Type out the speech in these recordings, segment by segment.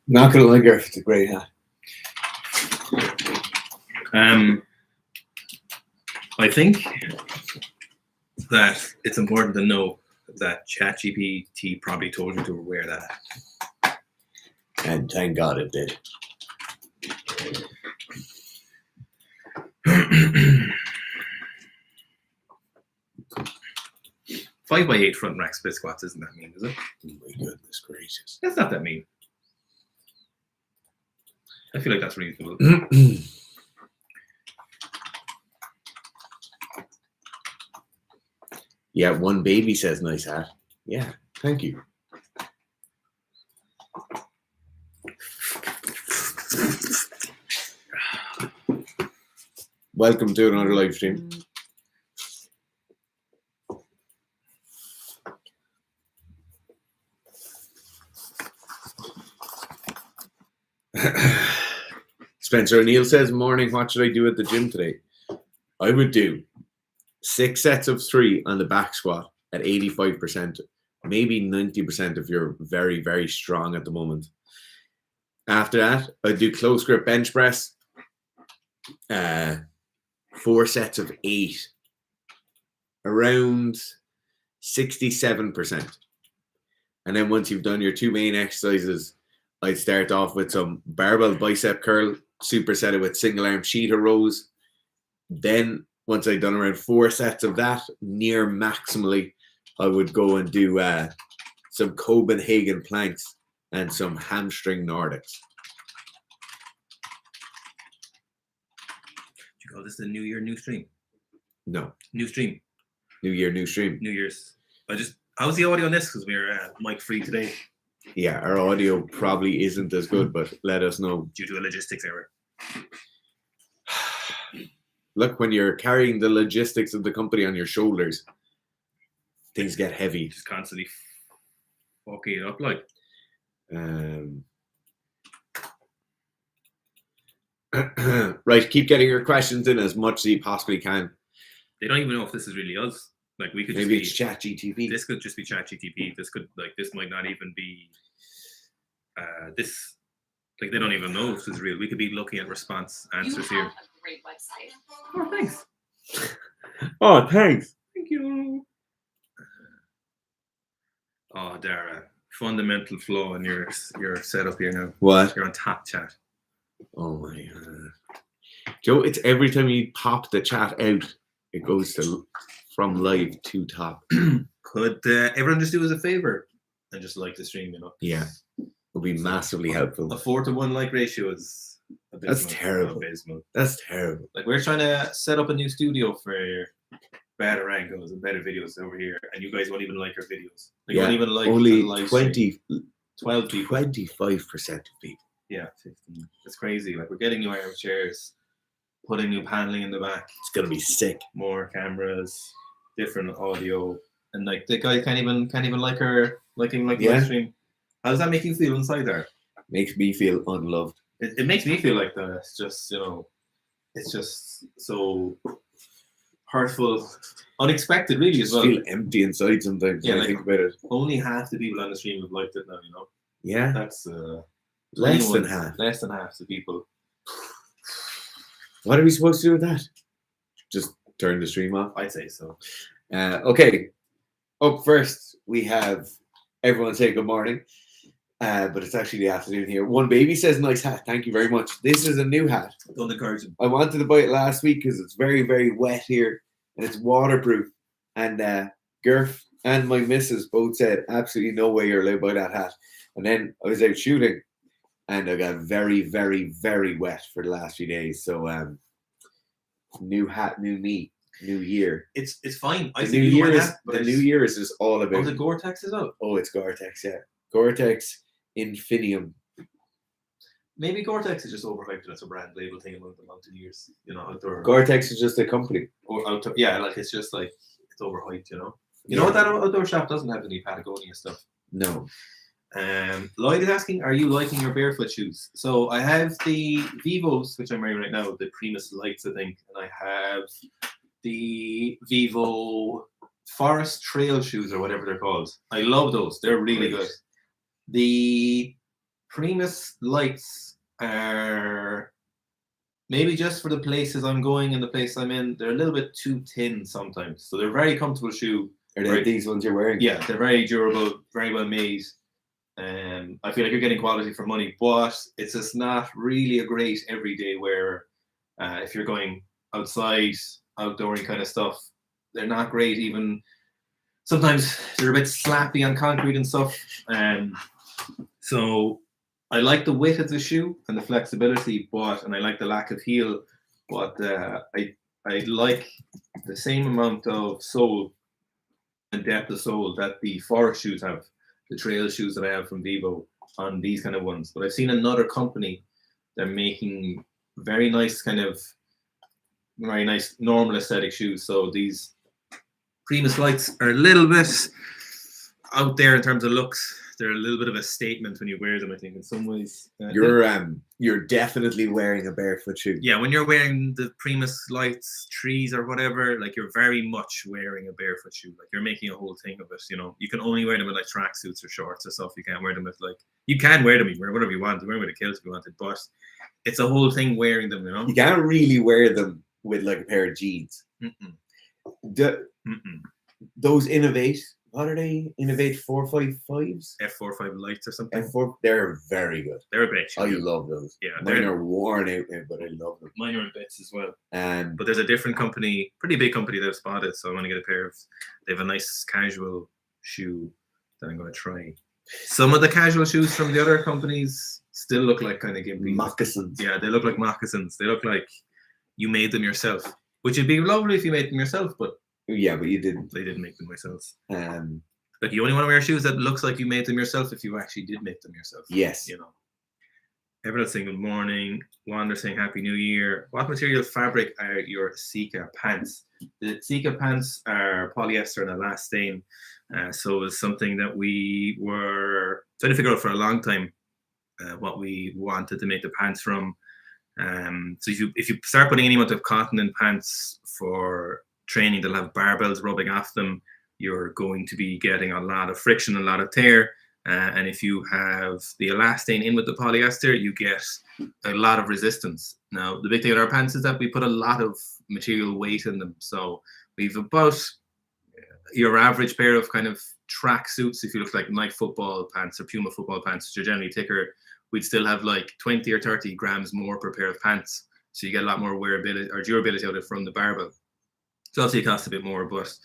Not gonna lie, Gareth, it's a great hat. I think that it's important to know that ChatGPT probably told you to wear that hat. And thank God it did. 5x8 front rack split squats isn't that mean, is it? Oh my goodness gracious. That's not that mean. I feel like that's reasonable. Yeah, one baby says nice hat. Yeah, thank you. Welcome to another live stream. Spencer O'Neill says, morning, what should I do at the gym today? I would do 6 sets of 3 on the back squat at 85%, maybe 90% if you're very, very strong at the moment. After that, I'd do close grip bench press, 4 sets of 8, around 67%. And then once you've done your 2 main exercises, I'd start off with some barbell bicep curl, superset it with single arm sheet rows. Then once I'd done around 4 sets of that, near maximally, I would go and do some Copenhagen planks and some hamstring Nordics. Do you call this the New Year, new stream? No. New stream. New Year, new stream. New Year's. How's the audio on this? Because we're mic free today. Yeah, our audio probably isn't as good, but let us know. Due to a logistics error. Look, when you're carrying the logistics of the company on your shoulders, things get heavy. Just constantly fucking it up, like. Right, keep getting your questions in as much as you possibly can. They don't even know if this is really us. Like, we could maybe just it's ChatGPT. This could just be ChatGPT. This might not even be this. Like, they don't even know if this is real. We could be looking at response answers here. A great website. Oh, thanks. Oh, thanks. Thank you. Oh, Dara, fundamental flaw in your setup here now. What? You're on top chat. Oh my God. Joe, it's every time you pop the chat out, it goes to from live to top. Could everyone just do us a favor and just like the stream, you know? Yeah. It'll be massively helpful. A 4-to-1 like ratio is abysmal. That's terrible. That's terrible. Like, we're trying to set up a new studio for better angles and better videos over here, and you guys won't even like our videos. Like, yeah, won't even like only the live 12 people. 25% of people. Yeah, 15. It's crazy. Like, we're getting new armchairs, putting new paneling in the back. It's gonna be sick. More cameras, different audio, and like the guy can't even like the live stream. How does that make you feel inside there? Makes me feel unloved. It makes me feel like that. It's just, you know, it's just so hurtful, unexpected, really, as well. Feel empty inside sometimes. Yeah, when I think about it. Only half the people on the stream have liked it now, you know. Yeah, that's less than half. Less than half the people. What are we supposed to do with that? Just turn the stream off? I'd say so. Okay. Up first, we have everyone say good morning. But it's actually the afternoon here. One baby says, nice hat. Thank you very much. This is a new hat. Don't encourage him. I wanted to buy it last week because it's very, very wet here and it's waterproof. And Gerf and my missus both said, absolutely no way you're allowed to buy that hat. And then I was out shooting and I got very, very, very wet for the last few days. So new hat, new me, new year. It's fine. The new year is just all about. Oh, the Gore-Tex is out. Oh, it's Gore-Tex, yeah. Gore-Tex Infinium. Maybe Gore-Tex is just overhyped and it's a brand label thing among the years. You know, outdoor. Gore-Tex is just a company. Or outdoor, yeah, like it's just like it's overhyped, you know. You know what, that outdoor shop doesn't have any Patagonia stuff. No. Lloyd is asking, are you liking your barefoot shoes? So I have the Vivos, which I'm wearing right now, the Primus Lights, I think, and I have the Vivo Forest Trail shoes or whatever they're called. I love those. They're really good. The Primus lights are maybe just for the places I'm going and the place I'm in, they're a little bit too thin sometimes. So they're a very comfortable shoe. Are they these ones you're wearing? Yeah, they're very durable, very well made. I feel like you're getting quality for money, but it's just not really a great everyday wear. If you're going outside, outdooring kind of stuff, they're not great. Even sometimes they're a bit slappy on concrete and stuff. So I like the width of the shoe and the flexibility, and I like the lack of heel, but I like the same amount of sole and depth of sole that the forest shoes have, the trail shoes that I have from Vivo on these kind of ones. But I've seen another company, they're making very nice normal aesthetic shoes. So these Primus lights are a little bit out there in terms of looks. They're a little bit of a statement when you wear them, I think, in some ways. You're definitely wearing a barefoot shoe. Yeah, when you're wearing the Primus lights, trees or whatever, like you're very much wearing a barefoot shoe. Like you're making a whole thing of it. You know, you can only wear them with like tracksuits or shorts or stuff. You can't wear them with you can wear them, you wear whatever you want. You wear them with a kilt if you wanted, but it's a whole thing wearing them. You know, you can't really wear them with like a pair of jeans. Those Innovate. What are they? Innovate 455s? F45 lights or something. F4. They're very good. They're a bit. I love those. Yeah, mine are worn out now, but I love them. Mine are in bits as well. But there's a different company, pretty big company that I've spotted. So I want to get a pair of. They have a nice casual shoe that I'm going to try. Some of the casual shoes from the other companies still look like kind of gimpy moccasins. Yeah, they look like moccasins. They look like you made them yourself, which would be lovely if you made them yourself, but. Yeah, but you didn't. They didn't make them themselves. Like you only want to wear shoes that looks like you made them yourself if you actually did make them yourself. Yes. You know. Everyone's saying good morning. Wander saying Happy New Year. What material fabric are your Sika pants? The Sika pants are polyester and elastane. So it's something that we were trying to figure out for a long time what we wanted to make the pants from. So if you start putting any amount of cotton in pants for training, they'll have barbells rubbing off them. You're going to be getting a lot of friction, a lot of tear. And if you have the elastane in with the polyester, you get a lot of resistance. Now, the big thing with our pants is that we put a lot of material weight in them. So we've about your average pair of kind of track suits. If you look like Nike football pants or Puma football pants, which are generally thicker, we'd still have like 20 or 30 grams more per pair of pants. So you get a lot more wearability or durability out of it from the barbell. So obviously it costs a bit more, but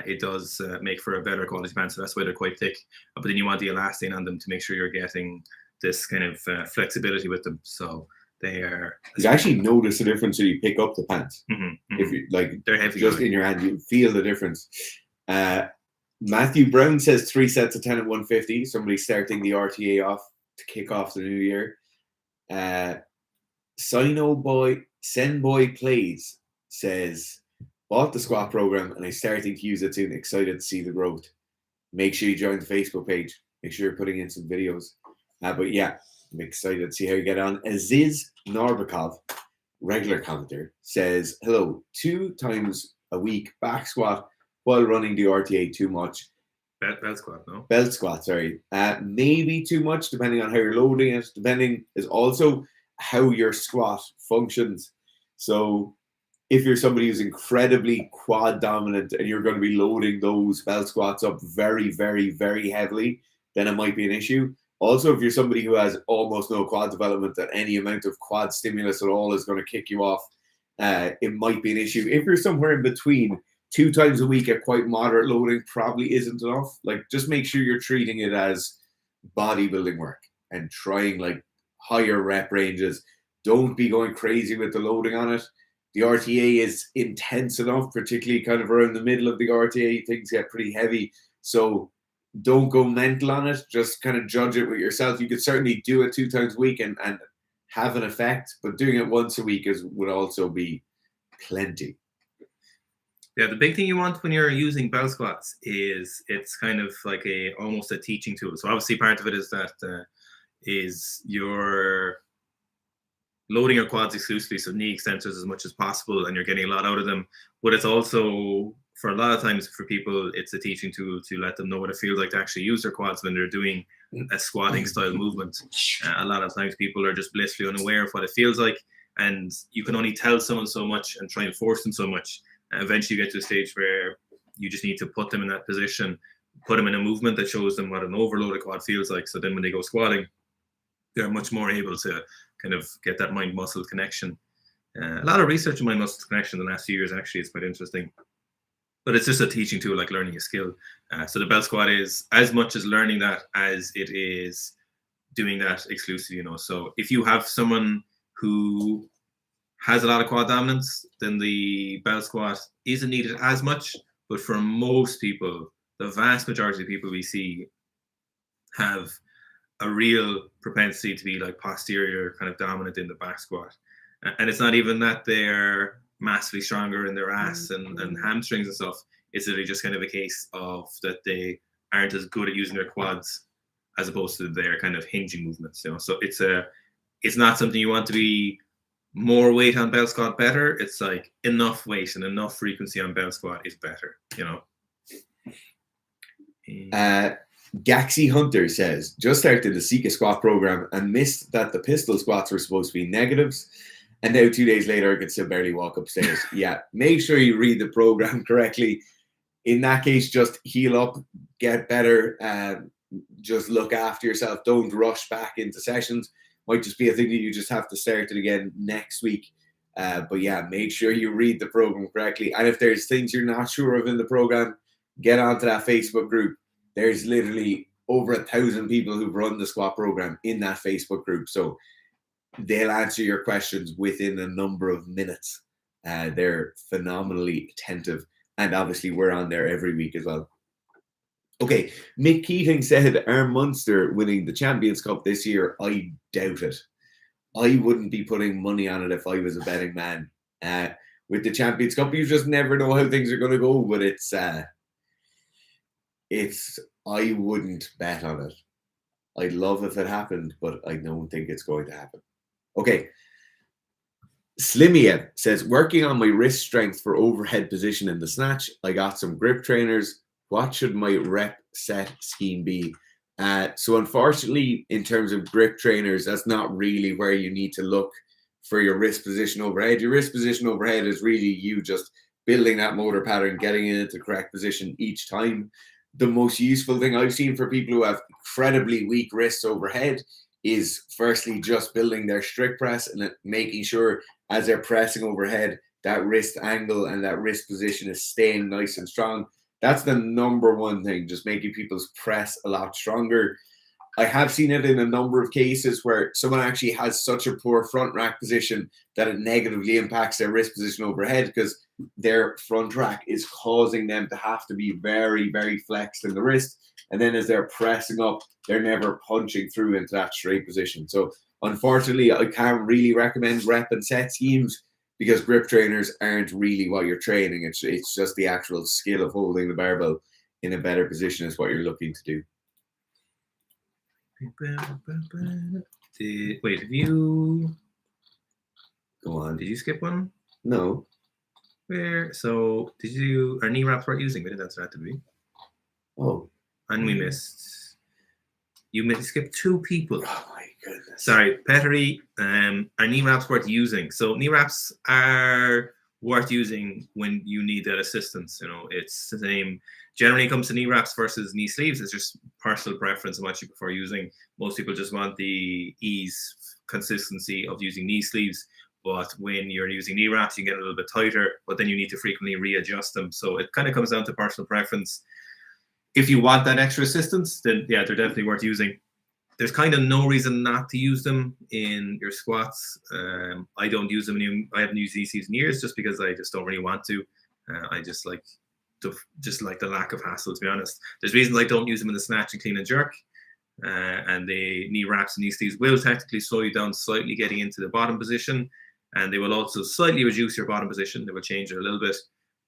it does make for a better quality pants. So that's why they're quite thick. But then you want the elastane on them to make sure you're getting this kind of flexibility with them. So they are. You actually notice the difference when you pick up the pants. If you like, they're heavy. Just in your hand, you feel the difference. Matthew Brown says 3 sets of 10 at 150. Somebody starting the RTA off to kick off the new year. Senboy Plays says. Bought the squat program and I'm starting to use it soon. Excited to see the growth. Make sure you join the Facebook page. Make sure you're putting in some videos. But yeah, I'm excited to see how you get on. Aziz Norbakov, regular commenter, says, hello, 2 times a week back squat while running the RTA too much. Belt squat, no? Belt squat, sorry. Maybe too much, depending on how you're loading it. Depending is also how your squat functions. So if you're somebody who's incredibly quad dominant and you're going to be loading those belt squats up very, very, very heavily, then it might be an issue. Also, if you're somebody who has almost no quad development, that any amount of quad stimulus at all is going to kick you off, it might be an issue. If you're somewhere in between, 2 times a week at quite moderate loading probably isn't enough. Like, just make sure you're treating it as bodybuilding work and trying like higher rep ranges. Don't be going crazy with the loading on it. The RTA is intense enough, particularly kind of around the middle of the RTA, things get pretty heavy. So don't go mental on it. Just kind of judge it with yourself. You could certainly do it 2 times a week and have an effect, but doing it once a week would also be plenty. Yeah, the big thing you want when you're using belt squats is it's kind of like almost a teaching tool. So obviously part of it is that is your loading your quads exclusively, so knee extensors as much as possible, and you're getting a lot out of them. But it's also, for a lot of times for people, it's a teaching tool to let them know what it feels like to actually use their quads when they're doing a squatting style movement. A lot of times people are just blissfully unaware of what it feels like, and you can only tell someone so much and try and force them so much. And eventually you get to a stage where you just need to put them in that position, put them in a movement that shows them what an overloaded quad feels like. So then when they go squatting, they're much more able to kind of get that mind muscle connection. A lot of research in mind muscle connection in the last few years actually is quite interesting. But it's just a teaching tool, like learning a skill. So the belt squat is as much as learning that as it is doing that exclusively, you know. So if you have someone who has a lot of quad dominance, then the belt squat isn't needed as much. But for most people, the vast majority of people we see have a real propensity to be like posterior kind of dominant in the back squat. And it's not even that they're massively stronger in their ass and hamstrings and stuff. It's literally just kind of a case of that they aren't as good at using their quads as opposed to their kind of hinging movements, you know. So it's not something you want to be more weight on belt squat better. It's like enough weight and enough frequency on belt squat is better, you know. Gaxi Hunter says, just started the Sika squat program and missed that the pistol squats were supposed to be negatives. And now 2 days later, I could still barely walk upstairs. Yeah, make sure you read the program correctly. In that case, just heal up, get better, just look after yourself. Don't rush back into sessions. Might just be a thing that you just have to start it again next week. But yeah, make sure you read the program correctly. And if there's things you're not sure of in the program, get onto that Facebook group. There's literally over 1,000 people who've run the squat program in that Facebook group. So they'll answer your questions within a number of minutes. They're phenomenally attentive. And obviously we're on there every week as well. Okay, Mick Keating said, are Munster winning the Champions Cup this year? I doubt it. I wouldn't be putting money on it if I was a betting man. With the Champions Cup, you just never know how things are going to go. But I wouldn't bet on it. I'd love if it happened, but I don't think it's going to happen. Okay. Slimiev says, working on my wrist strength for overhead position in the snatch. I got some grip trainers. What should my rep set scheme be? So unfortunately, in terms of grip trainers, that's not really where you need to look for your wrist position overhead. Your wrist position overhead is really you just building that motor pattern, getting it into the correct position each time. The most useful thing I've seen for people who have incredibly weak wrists overhead is firstly just building their strict press and making sure as they're pressing overhead, that wrist angle and that wrist position is staying nice and strong. That's the number one thing, just making people's press a lot stronger. I have seen it in a number of cases where someone actually has such a poor front rack position that it negatively impacts their wrist position overhead because their front rack is causing them to have to be very, very flexed in the wrist. And then as they're pressing up, they're never punching through into that straight position. So unfortunately, I can't really recommend rep and set schemes because grip trainers aren't really what you're training. It's just the actual skill of holding the barbell in a better position is what you're looking to do. Wait, have you... Go on. Did you skip one? No. Where? So, did you... Our knee wraps weren't using. We didn't answer that, did we? Oh. And we missed... You skipped 2 people. Oh my goodness. Sorry, Pettery, our knee wraps worth using. So knee wraps are worth using when you need that assistance. You know, it's the same. Generally, it comes to knee wraps versus knee sleeves. It's just personal preference and what you prefer using. Most people just want the ease, consistency of using knee sleeves. But when you're using knee wraps, you get a little bit tighter, but then you need to frequently readjust them. So it kind of comes down to personal preference. If you want that extra assistance, then yeah, they're definitely worth using. There's kind of no reason not to use them in your squats. I don't use them. I haven't used these in years just because I just don't really want to. I just like the lack of hassle, to be honest. There's reasons I don't use them in the snatch and clean and jerk. And the knee wraps and knee sleeves will technically slow you down slightly getting into the bottom position. And they will also slightly reduce your bottom position. They will change it a little bit.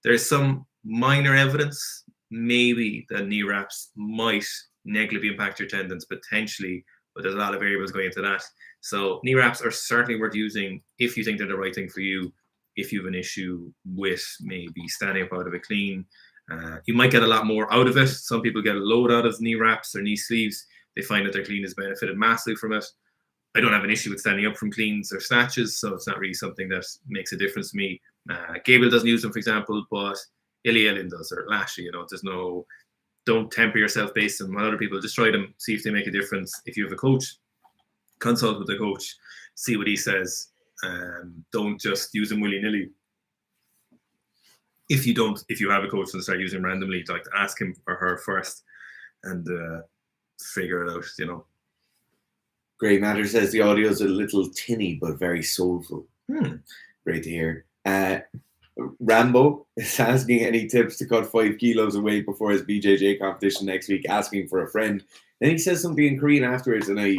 There's some minor evidence maybe that knee wraps might negatively impact your tendons potentially, but there's a lot of variables going into that. So knee wraps are certainly worth using if you think they're the right thing for you. If you have an issue with maybe standing up out of it clean, you might get a lot more out of it. Some people get a load out of knee wraps or knee sleeves. They find that their clean has benefited massively from it. I don't have an issue with standing up from cleans or snatches, so it's not really something that makes a difference to me. Gable doesn't use them, for example, but Ilya does, or Lashley. There's no, don't temper yourself based on what other people. Just try them, see if they make a difference. If you have a coach, consult with the coach, see what he says. Don't just use them willy-nilly. If you have a coach and start using them randomly, like to ask him or her first and figure it out. Grey Matter says the audio is a little tinny but very soulful. Great to hear. Rambo is asking any tips to cut 5 kilos of weight before his BJJ competition next week, asking for a friend. Then he says something in Korean afterwards, and I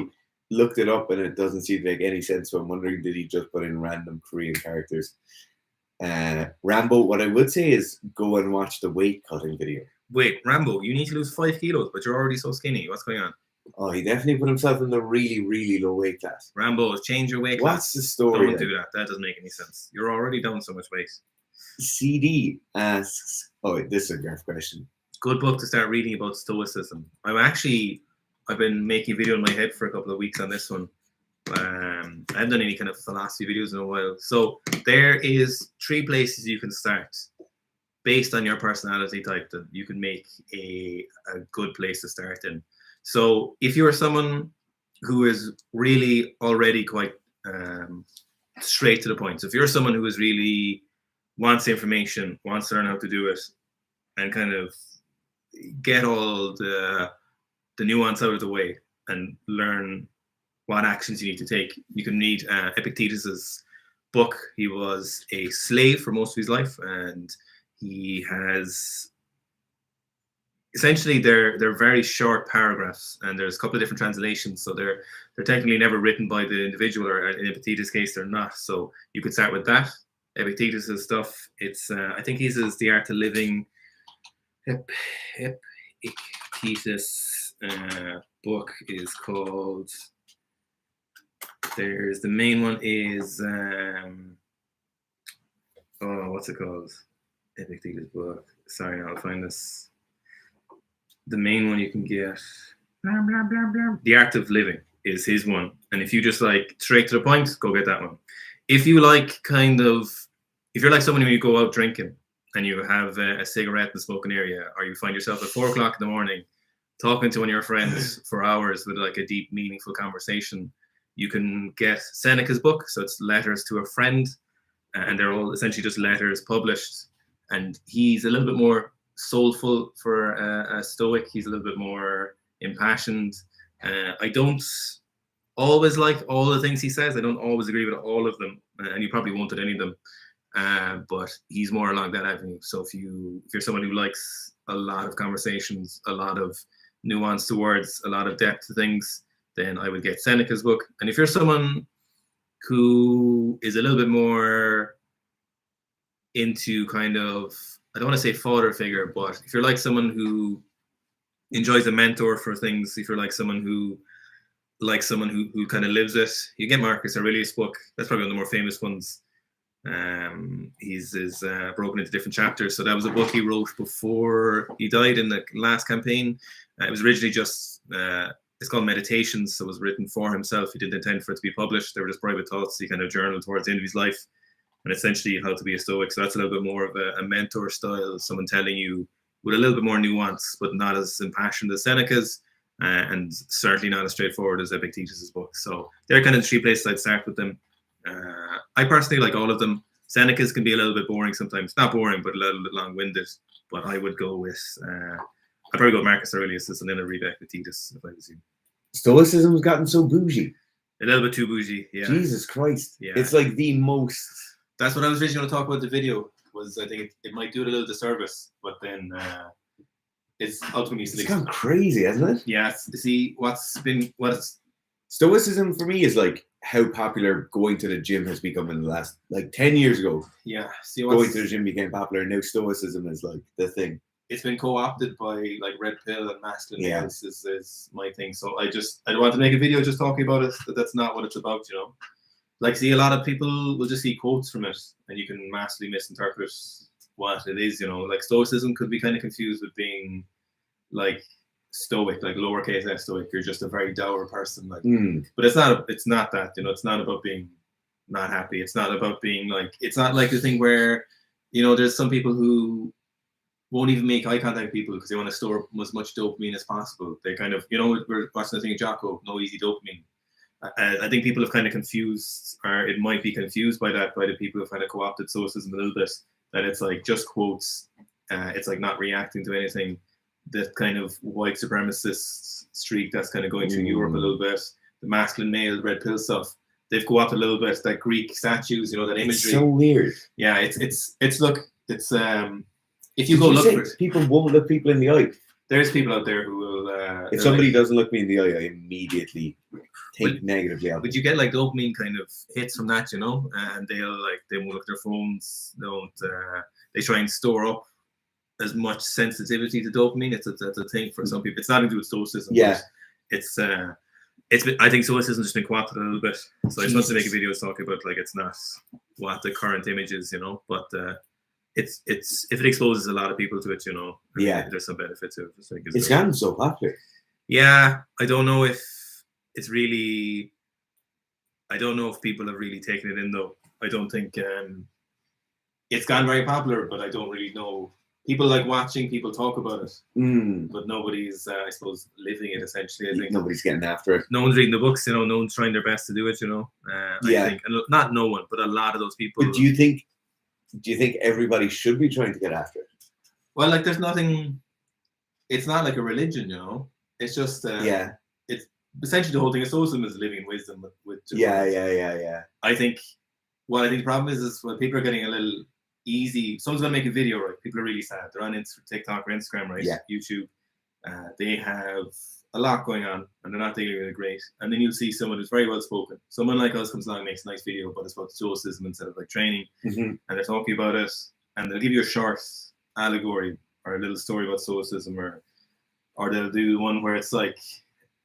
looked it up and it doesn't seem to make any sense. So I'm wondering, did he just put in random Korean characters? Rambo, what I would say is go and watch the weight cutting video. Wait, Rambo, you need to lose 5 kilos, but you're already so skinny. What's going on? Oh, he definitely put himself in the really, really low weight class. Rambo, change your weight class. What's the story? Don't do that. That doesn't make any sense. You're already down so much weight. CD asks, oh, this is a great question. Good book to start reading about stoicism. I've been making a video in my head for a couple of weeks on this one. I haven't done any kind of philosophy videos in a while. So there is 3 places you can start based on your personality type that you can make a good place to start in. So if you are someone who is really already quite straight to the point, so if you're someone who is really wants information, wants to learn how to do it, and kind of get all the nuance out of the way and learn what actions you need to take, you can read Epictetus's book. He was a slave for most of his life, and he has essentially they're very short paragraphs, and there's a couple of different translations, so they're technically never written by the individual, or in Epictetus' case they're not. So you could start with that. Epictetus's stuff, it's I think his is The Art of Living. Epictetus book is called, there's the main one is what's it called? Epictetus book. Sorry, I'll find this. The main one you can get, blah, blah, blah, blah. The Art of Living is his one. And if you just like straight to the point, go get that one. If you like if you're like someone who you go out drinking and you have a cigarette in the smoking area, or you find yourself at 4 o'clock in the morning talking to one of your friends for hours with like a deep, meaningful conversation, you can get Seneca's book. So it's Letters to a Friend, and they're all essentially just letters published. And he's a little bit more soulful for a Stoic. He's a little bit more impassioned. I don't always like all the things he says. I don't always agree with all of them, and you probably won't at any of them. But he's more along that avenue. So if you're someone who likes a lot of conversations, a lot of nuance to words, a lot of depth to things, then I would get Seneca's book. And if you're someone who is a little bit more into kind of, I don't want to say father figure, but if you're like someone who enjoys a mentor for things, if you're like someone who kind of lives it, you get Marcus Aurelius' book. That's probably one of the more famous ones. He's broken into different chapters. So that was a book he wrote before he died in the last campaign. It was originally just, it's called Meditations. So it was written for himself. He didn't intend for it to be published. They were just private thoughts. He kind of journaled towards the end of his life, and essentially how to be a Stoic. So that's a little bit more of a mentor style, someone telling you with a little bit more nuance, but not as impassioned as Seneca's, and certainly not as straightforward as Epictetus's book. So they're kind of the 3 places I'd start with them. I personally like all of them. Seneca's can be a little bit boring sometimes. Not boring, but a little bit long-winded. But I would go with, I'd probably go with Marcus Aurelius and then I'd read Epictetus if I was you. Stoicism's gotten so bougie. A little bit too bougie, yeah. Jesus Christ. Yeah. It's like the most... That's what I was originally going to talk about the video, was I think it might do it a little disservice, but then it's ultimately... It's gone crazy, hasn't it? Yeah, see, Stoicism for me is like how popular going to the gym has become in the last, like 10 years ago. Yeah. See, going to the gym became popular, and now Stoicism is like the thing. It's been co-opted by like Red Pill and masculine health is my thing. So I want to make a video just talking about it, but that's not what it's about, you know. Like, see, a lot of people will just see quotes from it, and you can massively misinterpret what it is, you know. Like, Stoicism could be kind of confused with being like stoic, like lowercase s stoic. You're just a very dour person, like. Mm. But it's not that, you know. It's not about being not happy. It's not about being like. It's not like the thing where, you know, there's some people who won't even make eye contact with people because they want to store as much dopamine as possible. They kind of, you know, we're watching the thing, Jocko, no easy dopamine. I think people have kind of confused, or it might be confused by that, by the people who've kind of co-opted stoicism a little bit, that it's like just quotes, it's like not reacting to anything. That kind of white supremacist streak that's kind of going through Europe a little bit, the masculine male red pill stuff, they've co-opted a little bit, that Greek statues, you know, that imagery. It's so weird. Yeah, it's look, it's if you go look for it, people won't look people in the eye. There's people out there who will. If somebody doesn't look me in the eye, I immediately think negatively of it. But you get like dopamine kind of hits from that, you know, and they won't look at their phones. They try and store up as much sensitivity to dopamine. It's a thing for some people. It's nothing to do with stoicism. Yeah. It's I think stoicism has just been co-opted a little bit. So I just wanted to make a video talking about like it's not what the current image is, you know, but. It's if it exposes a lot of people to it, you know. There's some benefit to it. It's gotten so popular. Yeah, I don't know if it's really. I don't know if people have really taken it in though. I don't think it's gotten very popular, but I don't really know. People like watching people talk about it, but nobody's, I suppose, living it. Essentially, I think nobody's getting after it. No one's reading the books, you know. No one's trying their best to do it, you know. I think, and not no one, but a lot of those people. But do you think everybody should be trying to get after it? Well, like there's nothing. It's not like a religion, you know. It's just It's essentially the whole thing of stoicism is living in wisdom with. Yeah. I think the problem is when people are getting a little easy. Someone's gonna make a video, right? People are really sad. They're on TikTok or Instagram, right? Yeah. YouTube. They have a lot going on, and they're not dealing with it great. And then you'll see someone who's very well spoken. Someone like us comes along and makes a nice video, but it's about stoicism instead of like training. And they're talking about it, and they'll give you a short allegory or a little story about stoicism, or they'll do one where it's like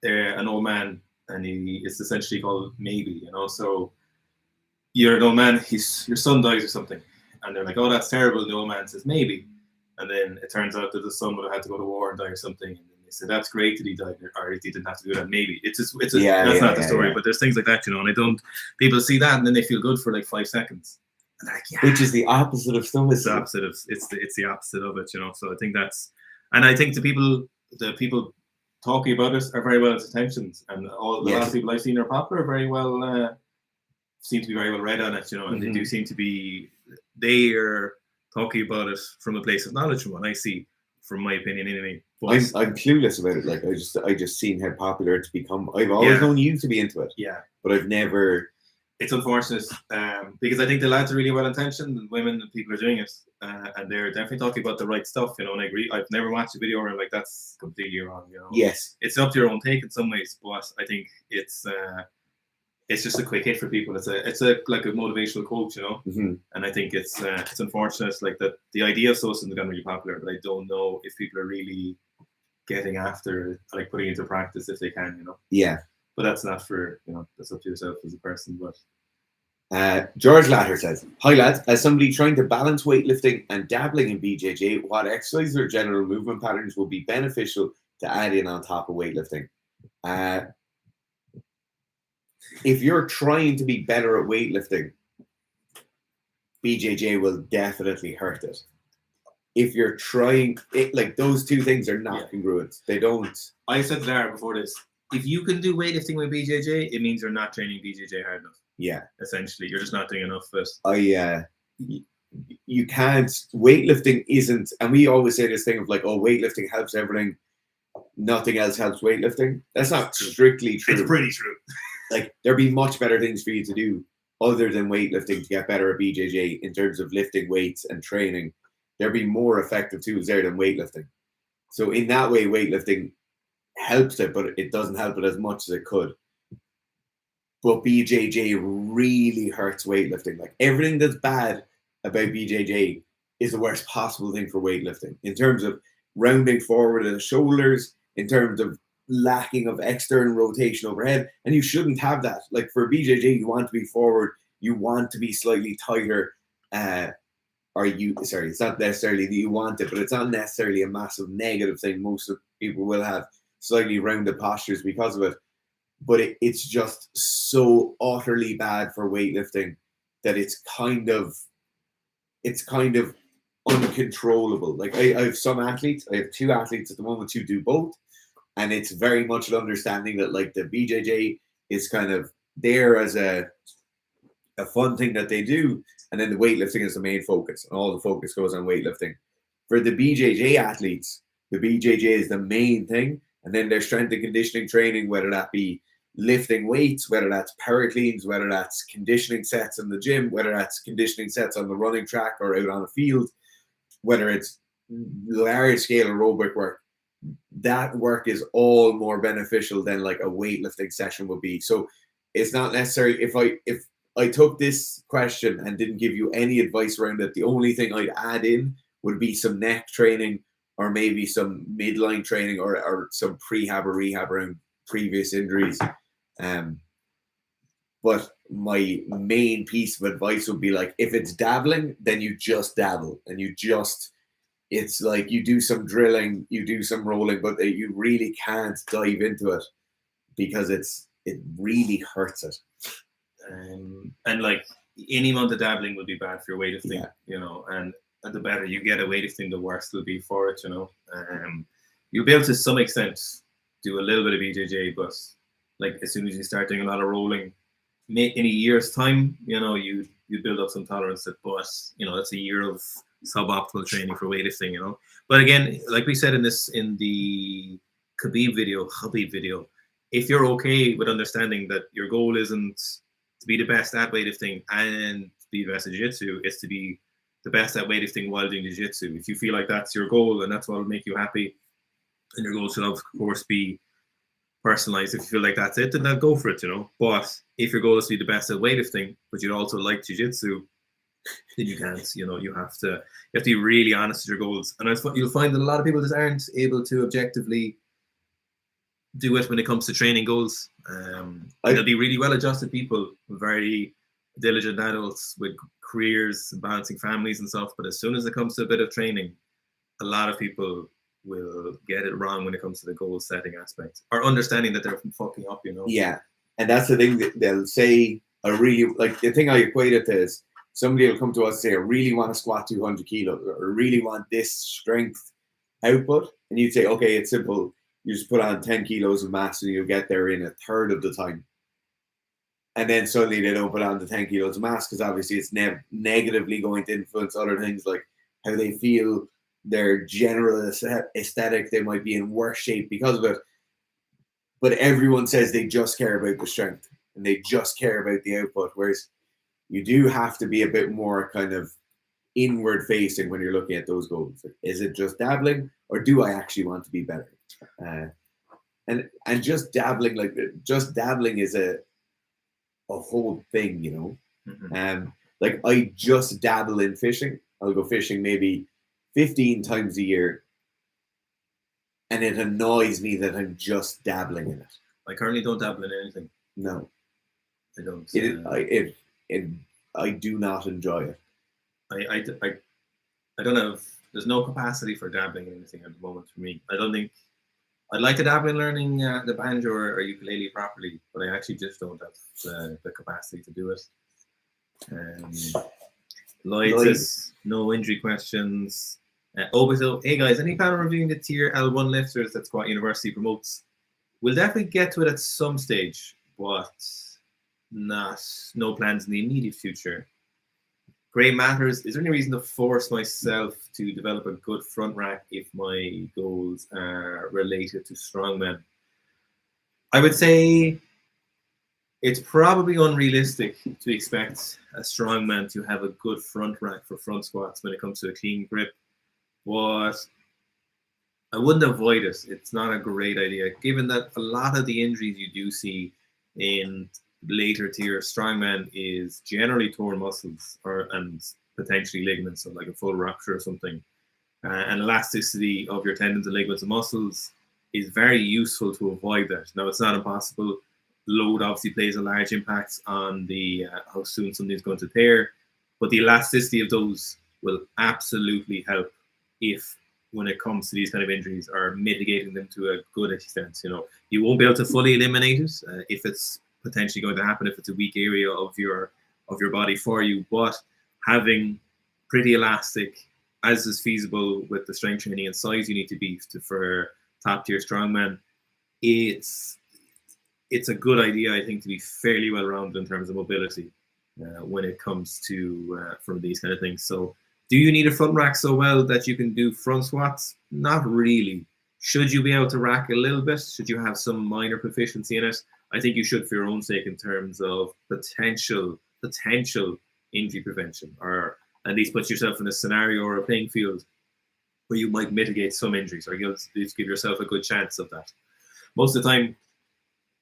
an old man, and it's essentially called maybe, you know. So you're an old man, your son dies or something, and they're like, oh, that's terrible. The old man says maybe, and then it turns out that the son would have had to go to war and die or something. And so that's great that he died, or he didn't have to do that. Maybe that's not the story, but there's things like that, you know. And people see that and then they feel good for like 5 seconds, and they're like, yeah. Which is the opposite of stoicism. It's the opposite of it, you know. So I think and I think the people talking about it are very well intentioned, and a lot of people I've seen are popular, are very well seem to be very well read on it, you know, and they do seem to be. They are talking about it from a place of knowledge, from what I see. From my opinion, anyway. I'm clueless about it. Like I just seen how popular it's become. I've always known you to be into it. Yeah, but I've never. It's unfortunate because I think the lads are really well intentioned, and women and people are doing it, and they're definitely talking about the right stuff. You know, and I agree. I've never watched a video where I'm like, that's completely wrong. You know. Yes. It's up to your own take in some ways, but I think it's just a quick hit for people. It's like a motivational quote, you know. And I think it's unfortunate, like that the idea of stoicism has gotten really popular, but I don't know if people are really getting after, like putting it into practice if they can, you know. Yeah. But that's not for, you know, that's up to yourself as a person. But George Latter says, hi lads, as somebody trying to balance weightlifting and dabbling in BJJ, what exercises or general movement patterns will be beneficial to add in on top of weightlifting? If you're trying to be better at weightlifting, BJJ will definitely hurt it. If you're trying, like those two things are not congruent. They don't. I said to Dara before this, if you can do weightlifting with BJJ, it means you're not training BJJ hard enough. Yeah. Essentially, you're just not doing enough of it. You can't, weightlifting isn't, and we always say this thing of like, oh, weightlifting helps everything. Nothing else helps weightlifting. That's not strictly true. It's pretty true. Like, there'd be much better things for you to do other than weightlifting to get better at BJJ in terms of lifting weights and training. There'd be more effective tools there than weightlifting. So in that way, weightlifting helps it, but it doesn't help it as much as it could. But BJJ really hurts weightlifting. Like, everything that's bad about BJJ is the worst possible thing for weightlifting in terms of rounding forward in the shoulders, in terms of lacking of external rotation overhead, and you shouldn't have that. Like, for BJJ, you want to be forward, you want to be slightly tighter, it's not necessarily that you want it, but it's not necessarily a massive negative thing people will have slightly rounded postures because of it. But it's just so utterly bad for weightlifting that it's kind of uncontrollable. Like I have some athletes, I have 2 athletes at the moment who do both, and it's very much an understanding that like the BJJ is kind of there as a fun thing that they do, and then the weightlifting is the main focus, and all the focus goes on weightlifting. For the BJJ athletes, the BJJ is the main thing, and then their strength and conditioning training, whether that be lifting weights, whether that's power cleans, whether that's conditioning sets in the gym, whether that's conditioning sets on the running track or out on a field, whether it's large scale aerobic work, that work is all more beneficial than like a weightlifting session would be. So it's not necessary. If I took this question and didn't give you any advice around it, the only thing I'd add in would be some neck training, or maybe some midline training, or some prehab or rehab around previous injuries. But my main piece of advice would be like, if it's dabbling, then you just dabble, and it's like you do some drilling, you do some rolling, but you really can't dive into it because it really hurts it. And like any amount of dabbling will be bad for your weightlifting, you know, and the better you get at weightlifting, the worse it'll be for it, you know. You'll be able to some extent do a little bit of BJJ, but like as soon as you start doing a lot of rolling, in a year's time, you know, you build up some tolerance to it, but you know, that's a year of suboptimal training for weightlifting, you know. But again, like we said in the Habib video, if you're okay with understanding that your goal isn't to be the best at weightlifting and be the best at jiu-jitsu, it's to be the best at weightlifting while doing jiu-jitsu. If you feel like that's your goal and that's what will make you happy, and your goal should of course be personalized. If you feel like that's it, then go for it, you know. But if your goal is to be the best at weightlifting, but you'd also like jiu-jitsu, then you can't. You know, you have to be really honest with your goals. And you'll find that a lot of people just aren't able to objectively do it when it comes to training goals. They'll be really well-adjusted people, very diligent adults with careers and balancing families and stuff. But as soon as it comes to a bit of training, a lot of people will get it wrong when it comes to the goal setting aspect, or understanding that they're fucking up, you know. Yeah, and that's the thing that they'll say. I really like the thing I equate it to is somebody will come to us and say, I really want to squat 200 kilos, or I really want this strength output, and you'd say, okay, it's simple. You just put on 10 kilos of mass and you'll get there in a third of the time. And then suddenly they don't put on the 10 kilos of mass because obviously it's negatively going to influence other things like how they feel, their general aesthetic. They might be in worse shape because of it. But everyone says they just care about the strength and they just care about the output. Whereas you do have to be a bit more kind of inward facing when you're looking at those goals. Is it just dabbling, or do I actually want to be better? And just dabbling is a whole thing, you know. Mm-hmm. Like I just dabble in fishing. I'll go fishing maybe 15 times a year, and it annoys me that I'm just dabbling in it. I currently don't dabble in anything. No, I don't. I do not enjoy it. I don't have. There's no capacity for dabbling in anything at the moment for me. I don't think. I'd like to dabble in learning the banjo or ukulele properly, but I actually just don't have the capacity to do it. Lloyd says, no injury questions. So, hey guys, any plan on reviewing the tier L1 lifters that Squat University promotes? We'll definitely get to it at some stage, but no plans in the immediate future. Great Matters, is there any reason to force myself to develop a good front rack if my goals are related to strongman? I would say it's probably unrealistic to expect a strongman to have a good front rack for front squats when it comes to a clean grip. But I wouldn't avoid it. It's not a great idea, given that a lot of the injuries you do see in later tier strongman is generally torn muscles and potentially ligaments, so like a full rupture or something. And elasticity of your tendons and ligaments and muscles is very useful to avoid that. Now, it's not impossible. Load obviously plays a large impact on the how soon something's going to tear, but the elasticity of those will absolutely help if when it comes to these kind of injuries, or mitigating them to a good extent. You won't be able to fully eliminate it if it's potentially going to happen, if it's a weak area of your body for you. But having pretty elastic, as is feasible with the strength training and size you need to be for top tier strongman, it's a good idea, I think, to be fairly well rounded in terms of mobility when it comes to from these kind of things. So, do you need a front rack so well that you can do front squats? Not really. Should you be able to rack a little bit? Should you have some minor proficiency in it? I think you should, for your own sake, in terms of potential injury prevention, or at least put yourself in a scenario or a playing field where you might mitigate some injuries, or you'll give yourself a good chance of that. Most of the time,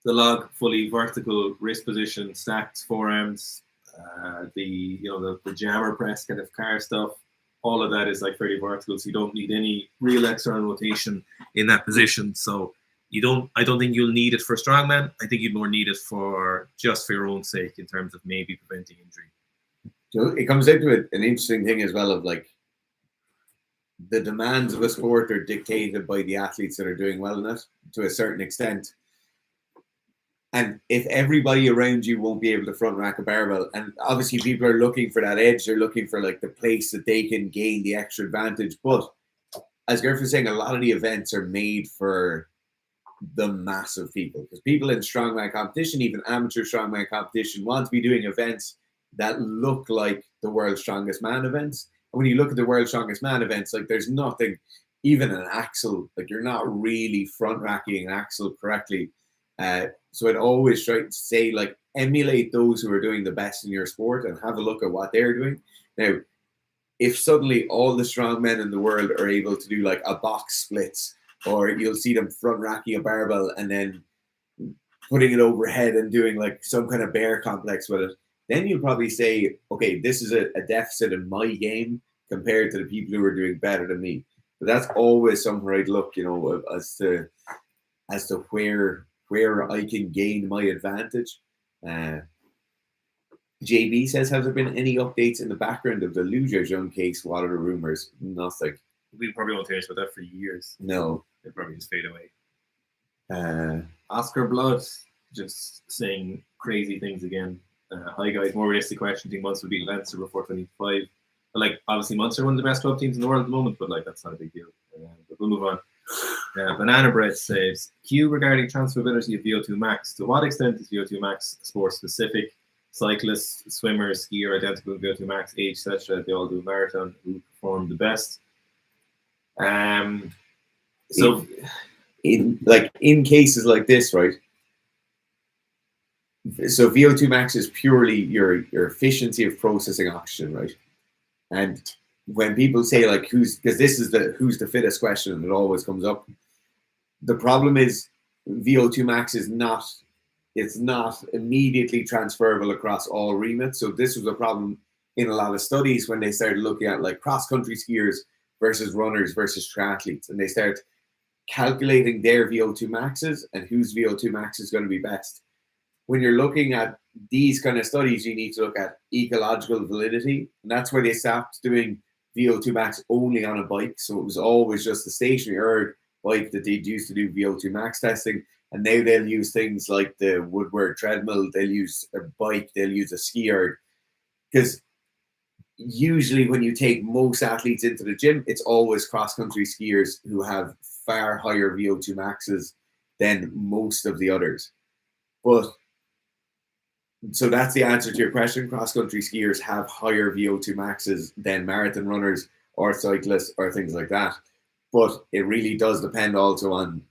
the log, fully vertical wrist position, stacked forearms, the jammer press kind of car stuff, all of that is like fairly vertical, so you don't need any real external rotation in that position. So I don't think you'll need it for strongman. I think you'd more need it for your own sake, in terms of maybe preventing injury. So it comes into an interesting thing as well, of like the demands of a sport are dictated by the athletes that are doing well in it to a certain extent. And if everybody around you won't be able to front rack a barbell, and obviously people are looking for that edge, they're looking for like the place that they can gain the extra advantage. But as Gareth was saying, a lot of the events are made for the massive people, because people in strongman competition, even amateur strongman competition, want to be doing events that look like the world's strongest man events. And when you look at the world's strongest man events, like there's nothing, even an axle, like you're not really front racking an axle correctly. So I'd always try to say, like, emulate those who are doing the best in your sport and have a look at what they're doing. Now, if suddenly all the strong men in the world are able to do like a box splits, or you'll see them front racking a barbell and then putting it overhead and doing like some kind of bear complex with it, then you'll probably say, okay, this is a deficit in my game compared to the people who are doing better than me. But that's always somewhere I'd look, as to where I can gain my advantage. JB says, have there been any updates in the background of the Liu Zhejiang case? What are the rumors? Nothing. We probably won't hear about that for years. No. They'll probably just fade away. Oscar Blood just saying crazy things again. Hi guys, more realistic question. Do you think Munster will beat Leinster before 25? But like, obviously Munster are one of the best club teams in the world at the moment, but like that's not a big deal. But we'll move on. Banana Bread says, Q regarding transferability of VO2 max. To what extent is VO2 max sport specific? Cyclists, swimmers, skier, identical VO2 max, age, etc. They all do a marathon. Who perform the best? So in cases like this, right? So VO2 max is purely your efficiency of processing oxygen, right? And when people say like who's the fittest question, and it always comes up, the problem is VO2 max is not immediately transferable across all remits. So this was a problem in a lot of studies when they started looking at like cross-country skiers versus runners versus triathletes, and they start calculating their VO2 maxes and whose VO2 max is going to be best. When you're looking at these kind of studies, you need to look at ecological validity, and that's where they stopped doing VO2 max only on a bike. So it was always just a stationary bike that they'd use to do VO2 max testing. And now they'll use things like the Woodward treadmill, they'll use a bike, they'll use a skier. Because usually when you take most athletes into the gym, it's always cross-country skiers who have far higher VO2 maxes than most of the others. But so that's the answer to your question. Cross-country skiers have higher VO2 maxes than marathon runners or cyclists or things like that. But it really does depend also on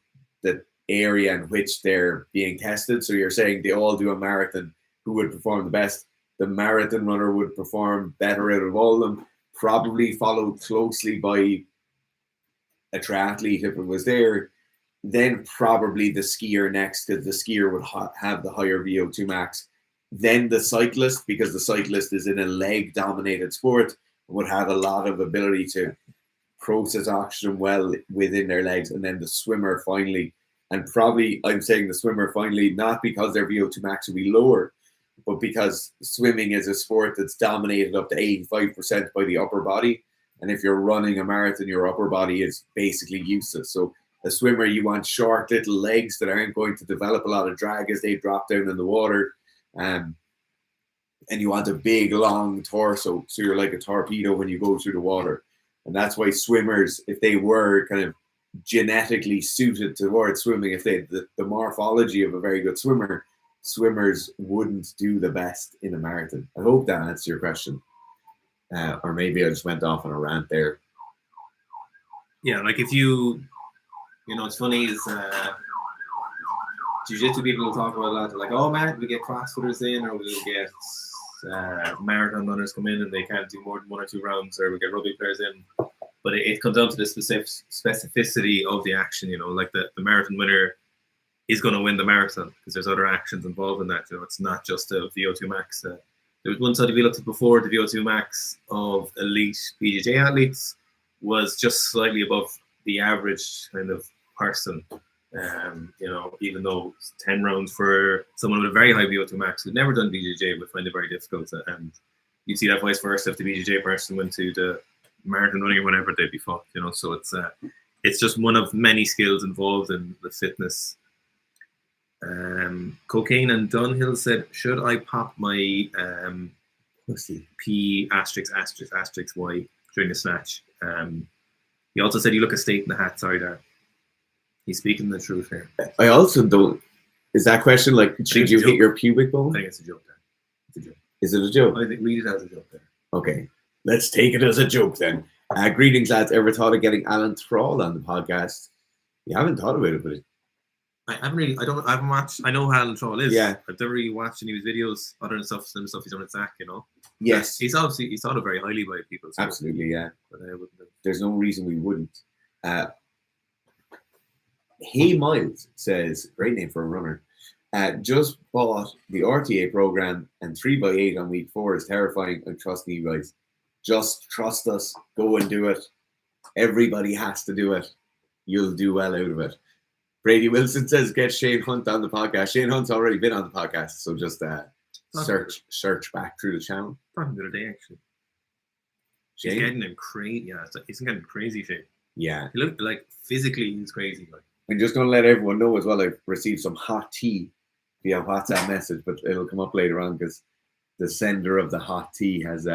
the area in which they're being tested. So you're saying they all do a marathon, who would perform the best? The marathon runner would perform better out of all of them, probably followed closely by a triathlete if it was there, then probably the skier next, because the skier would have the higher VO2 max. Then the cyclist, because the cyclist is in a leg dominated sport, would have a lot of ability to process oxygen well within their legs. And then the swimmer finally, and probably I'm saying the swimmer finally, not because their VO2 max would be lower, but because swimming is a sport that's dominated up to 85% by the upper body. And if you're running a marathon, your upper body is basically useless. So a swimmer, you want short little legs that aren't going to develop a lot of drag as they drop down in the water. And you want a big, long torso. So you're like a torpedo when you go through the water. And that's why swimmers, if they were kind of genetically suited towards swimming, if they the morphology of a very good swimmer, swimmers wouldn't do the best in a marathon. I hope that answers your question. Or maybe I just went off on a rant there. Yeah, like if you know, it's funny is jiu-jitsu people will talk about that. They're like, oh man, we get crossfitters in, or we'll get marathon runners come in and they can't do more than 1 or 2 rounds, or we get rugby players in. But it comes down to the specificity of the action, you know, like the marathon winner is going to win the marathon because there's other actions involved in that. You know, it's not just a VO2 max. There was one study we looked at before, the VO2 max of elite BJJ athletes was just slightly above the average kind of person. You know, even though 10 rounds for someone with a very high VO2 max who'd never done BJJ would find it very difficult. And you'd see that vice versa if the BJJ person went to the marathon running or whatever, they'd be fucked, you know. So it's just one of many skills involved in the fitness. Cocaine and Dunhill said, should I pop my pussy P asterisk asterisk asterisk Y during the snatch? He also said you look a state in the hat. Sorry, Dar. He's speaking the truth here. I also don't. Is that question like, should you hit your pubic bone? I think it's a joke, Dar. It's a joke. Is it a joke? I think read it as a joke there. Okay, let's take it as a joke then. Greetings, lads. Ever thought of getting Alan Thrall on the podcast? You haven't thought about it, but I haven't watched. I know who Alan Thrall is. Yeah. I've never really watched any of his videos other than stuff he's done with Zach, you know. yes, He's thought of very highly by people. So, absolutely, yeah. But I wouldn't. There's no reason we wouldn't. Hey Miles says, great name for a runner. Just bought the RTA program and 3x8 on week 4 is terrifying. I'm trusting you guys. Just trust us. Go and do it. Everybody has to do it. You'll do well out of it. Brady Wilson says, get Shane Hunt on the podcast. Shane Hunt's already been on the podcast, so just search back through the channel. Talking the other day, actually. He's Shane? getting in crazy. Yeah, he's getting crazy shape. Yeah. He looked like physically he's crazy. Like. I'm just going to let everyone know as well, I've received some hot tea via WhatsApp message, but it'll come up later on because the sender of the hot tea has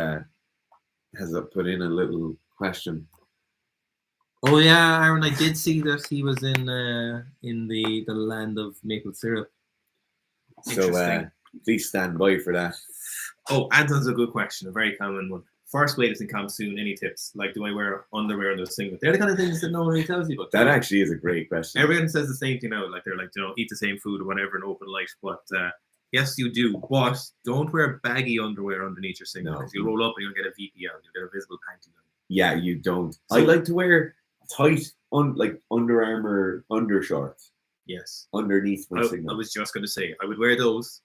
put in a little question. Oh yeah, Aaron, I did see that he was in the land of maple syrup. So please stand by for that. Oh, Anton's a good question, a very common one. First weightlifting camp soon, any tips? Like, do I wear underwear under a singlet? They're the kind of things that no one really tells you about. That actually is a great question. Everyone says the same thing now. Like, they're like, you know, eat the same food or whatever in open light. But yes, you do. But don't wear baggy underwear underneath your singlet because you'll roll up and you'll get a VP out. You'll get a visible panty on. Yeah, you don't. So, I like to wear tight, like Under Armour undershorts. Yes. Underneath my singlet. I was just going to say, I would wear those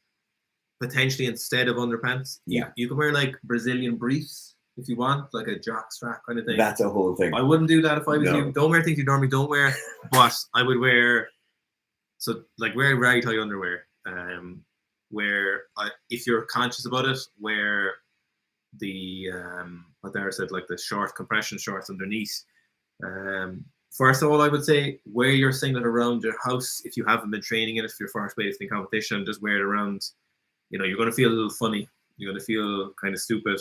potentially instead of underpants. Yeah. You can wear like Brazilian briefs if you want, like a jock strap kind of thing. That's a whole thing. I wouldn't do that if I was you. Don't wear things you normally don't wear. But I would wear, wear very tight underwear. If you're conscious about it, wear the what Dara said, like the short compression shorts underneath. First of all, I would say wear your singlet around your house if you haven't been training in it for your first weightlifting competition. Just wear it around. You know, you're going to feel a little funny. You're going to feel kind of stupid.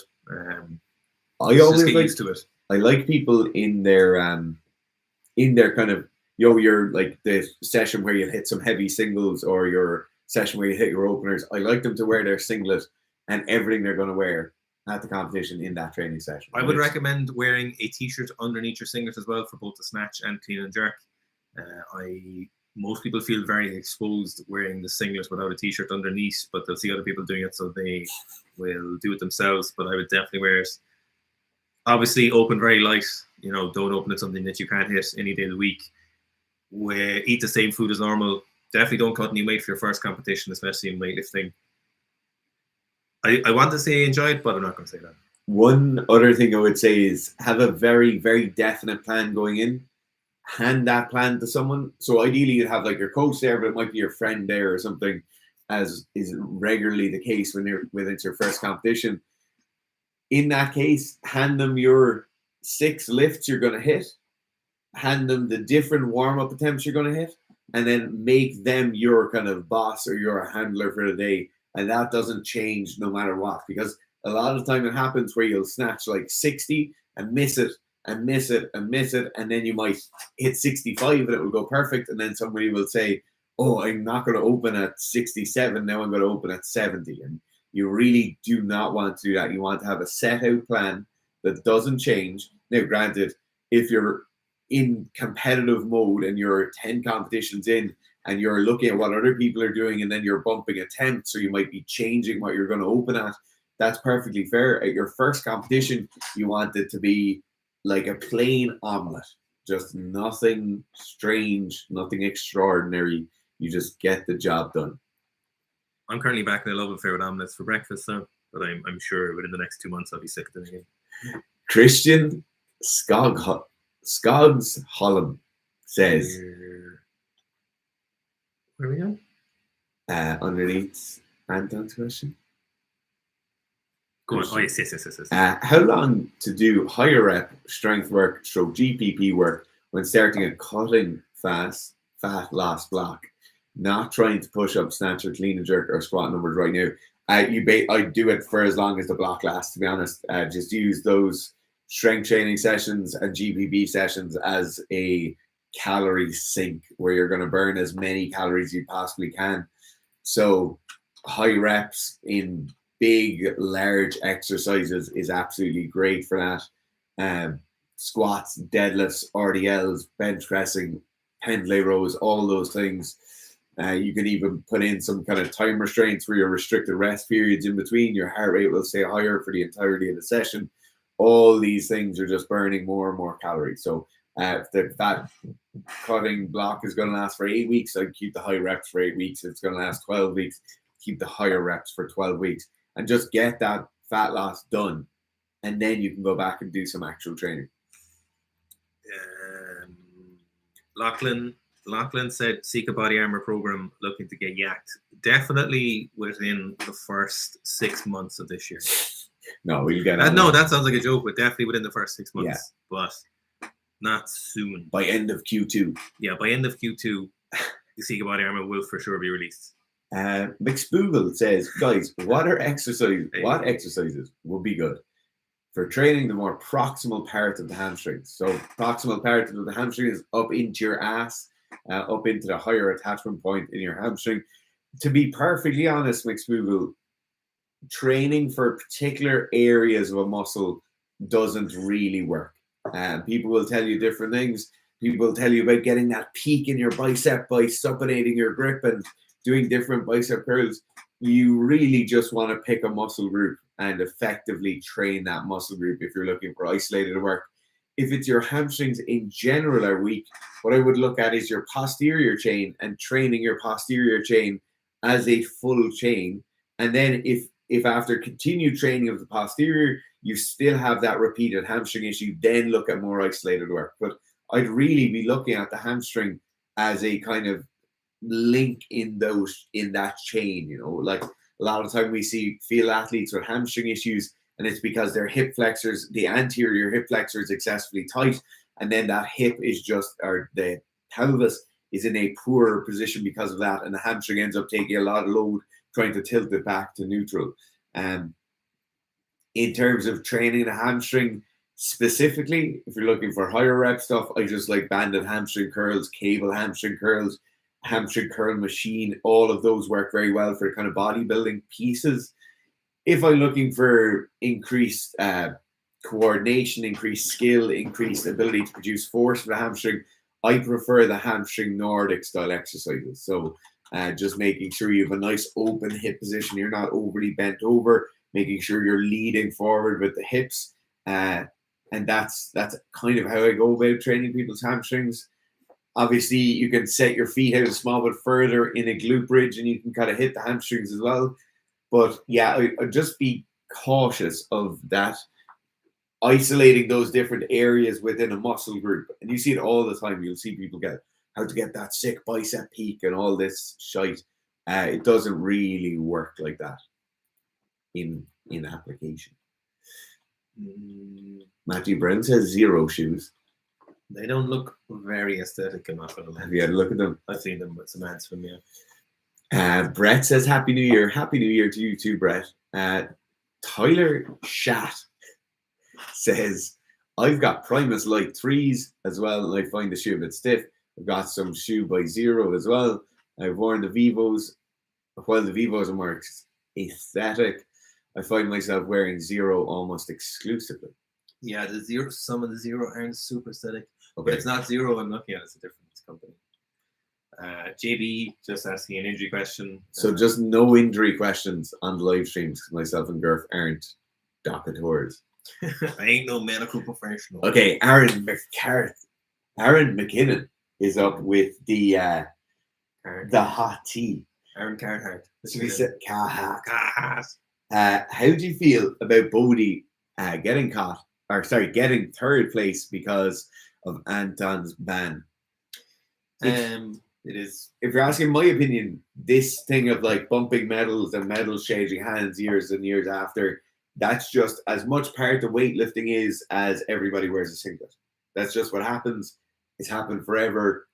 I always get used to it. I like people in their kind of your like the session where you hit some heavy singles or your session where you hit your openers. I like them to wear their singlet and everything they're going to wear at the competition in that training session. I would recommend wearing a t-shirt underneath your singlet as well for both the snatch and clean and jerk. Most people feel very exposed wearing the singlet without a t-shirt underneath, but they'll see other people doing it, so they will do it themselves. But I would definitely wear it. Obviously, open very light. You know, don't open at something that you can't hit any day of the week. Eat the same food as normal. Definitely don't cut any weight for your first competition, especially in weightlifting. I want to say enjoy it, but I'm not going to say that. One other thing I would say is have a very, very definite plan going in. Hand that plan to someone. So ideally you'd have like your coach there, but it might be your friend there or something, as is regularly the case when it's your first competition. In that case, hand them your 6 lifts you're going to hit, hand them the different warm-up attempts you're going to hit, and then make them your kind of boss or your handler for the day. And that doesn't change no matter what, because a lot of the time it happens where you'll snatch like 60 and miss it and miss it and miss it, and then you might hit 65 and it will go perfect, and then somebody will say, oh, I'm not going to open at 67, now I'm going to open at 70. And you really do not want to do that. You want to have a set out plan that doesn't change. Now, granted, if you're in competitive mode and you're 10 competitions in and you're looking at what other people are doing and then you're bumping attempts, so you might be changing what you're going to open at, that's perfectly fair. At your first competition, you want it to be like a plain omelette, just nothing strange, nothing extraordinary. You just get the job done. I'm currently back in a love affair with omelets for breakfast now, but I'm sure within the next 2 months I'll be sick of them again. Christian Skoggs Holland says, where are we going? Underneath Anton's question. Go on. Oh, yes. How long to do higher rep strength work, GPP work when starting a cutting fat loss block? Not trying to push up, snatch, or clean and jerk or squat numbers right now. I do it for as long as the block lasts, to be honest. Just use those strength training sessions and GPP sessions as a calorie sink where you're going to burn as many calories as you possibly can. So high reps in big, large exercises is absolutely great for that. Squats, deadlifts, RDLs, bench pressing, pendlay rows, all those things. You can even put in some kind of time restraints for your restricted rest periods in between. Your heart rate will stay higher for the entirety of the session. All these things are just burning more and more calories. So if the fat cutting block is going to last for 8 weeks, I'd keep the high reps for 8 weeks. If it's going to last 12 weeks, keep the higher reps for 12 weeks. And just get that fat loss done. And then you can go back and do some actual training. Lachlan said Sika body armor program looking to get yacked. Definitely within the first 6 months of this year. No, we'll get no, that sounds like a joke, but definitely within the first 6 months. Yeah. But not soon. By end of Q2. Yeah, by end of Q2, the Sika body armor will for sure be released. McSpoogle says, guys, what exercises will be good for training the more proximal part of the hamstring? So proximal part of the hamstring is up into your ass, up into the higher attachment point in your hamstring. To be perfectly honest, McSpoogle, training for particular areas of a muscle doesn't really work. People will tell you different things. People will tell you about getting that peak in your bicep by supinating your grip and doing different bicep curls. You really just want to pick a muscle group and effectively train that muscle group if you're looking for isolated work. If it's your hamstrings in general are weak, what I would look at is your posterior chain and training your posterior chain as a full chain. And then if after continued training of the posterior, you still have that repeated hamstring issue, then look at more isolated work. But I'd really be looking at the hamstring as a kind of link in that chain. Like a lot of the time we see field athletes with hamstring issues, and it's because their hip flexors, the anterior hip flexor is excessively tight, and then that hip is or the pelvis is in a poorer position because of that, and the hamstring ends up taking a lot of load trying to tilt it back to neutral. In terms of training the hamstring specifically, if you're looking for higher rep stuff, I just like banded hamstring curls, cable hamstring curls, hamstring curl machine. All of those work very well for kind of bodybuilding pieces. If I'm looking for increased coordination, increased skill, increased ability to produce force for the hamstring, I prefer the hamstring Nordic style exercises. So just making sure you have a nice open hip position, you're not overly bent over, making sure you're leading forward with the hips. And that's kind of how I go about training people's hamstrings. Obviously, you can set your feet out a small bit further in a glute bridge and you can kind of hit the hamstrings as well. But yeah, I'd just be cautious of that, isolating those different areas within a muscle group. And you see it all the time. You'll see people get how to get that sick bicep peak and all this shite. It doesn't really work like that in application. Matthew Brown says 0 shoes. They don't look very aesthetic. I'm not gonna lie. Have you had a look at them? I've seen them with some ads from you. Brett says Happy New Year. Happy New Year to you too, Brett. Tyler Shat says, I've got Primus Light 3s as well, and I find the shoe a bit stiff. I've got some shoe by Zero as well. I've worn the Vivos. While the Vivos are more aesthetic, I find myself wearing Zero almost exclusively. Yeah, some of the Zero aren't super aesthetic. Okay. But it's not Zero I'm looking at, it's a different company. JB just asking an injury question. So just no injury questions on the live streams because myself and Gurf aren't doctors. I ain't no medical professional. Okay, Aaron McKinnon is up with the hot tea. Aaron Carhart. Should we say Carhart? How do you feel about Bodie getting third place because of Anton's ban? It is. If you're asking my opinion, this thing of like bumping medals and medals changing hands years and years after, that's just as much part of weightlifting is as everybody wears a singlet. That's just what happens. It's happened forever.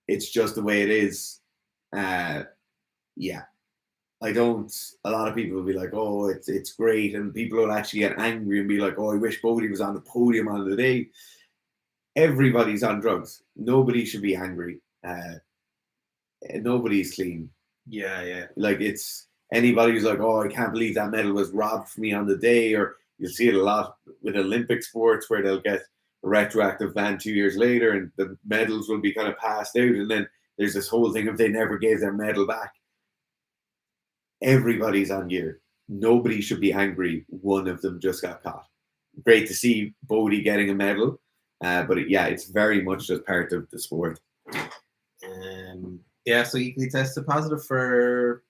It's just the way it is. Yeah. A lot of people will be like, oh, it's great. And people will actually get angry and be like, oh, I wish Bodie was on the podium on the day. Everybody's on drugs. Nobody should be angry. Nobody's clean. Yeah. Like it's anybody who's like, oh, I can't believe that medal was robbed from me on the day, or you'll see it a lot with Olympic sports where they'll get a retroactive ban 2 years later and the medals will be kind of passed out, and then there's this whole thing of they never gave their medal back. Everybody's on gear. Nobody should be angry. One of them just got caught. Great to see Bodie getting a medal, but it's very much just part of the sport. So he tested positive for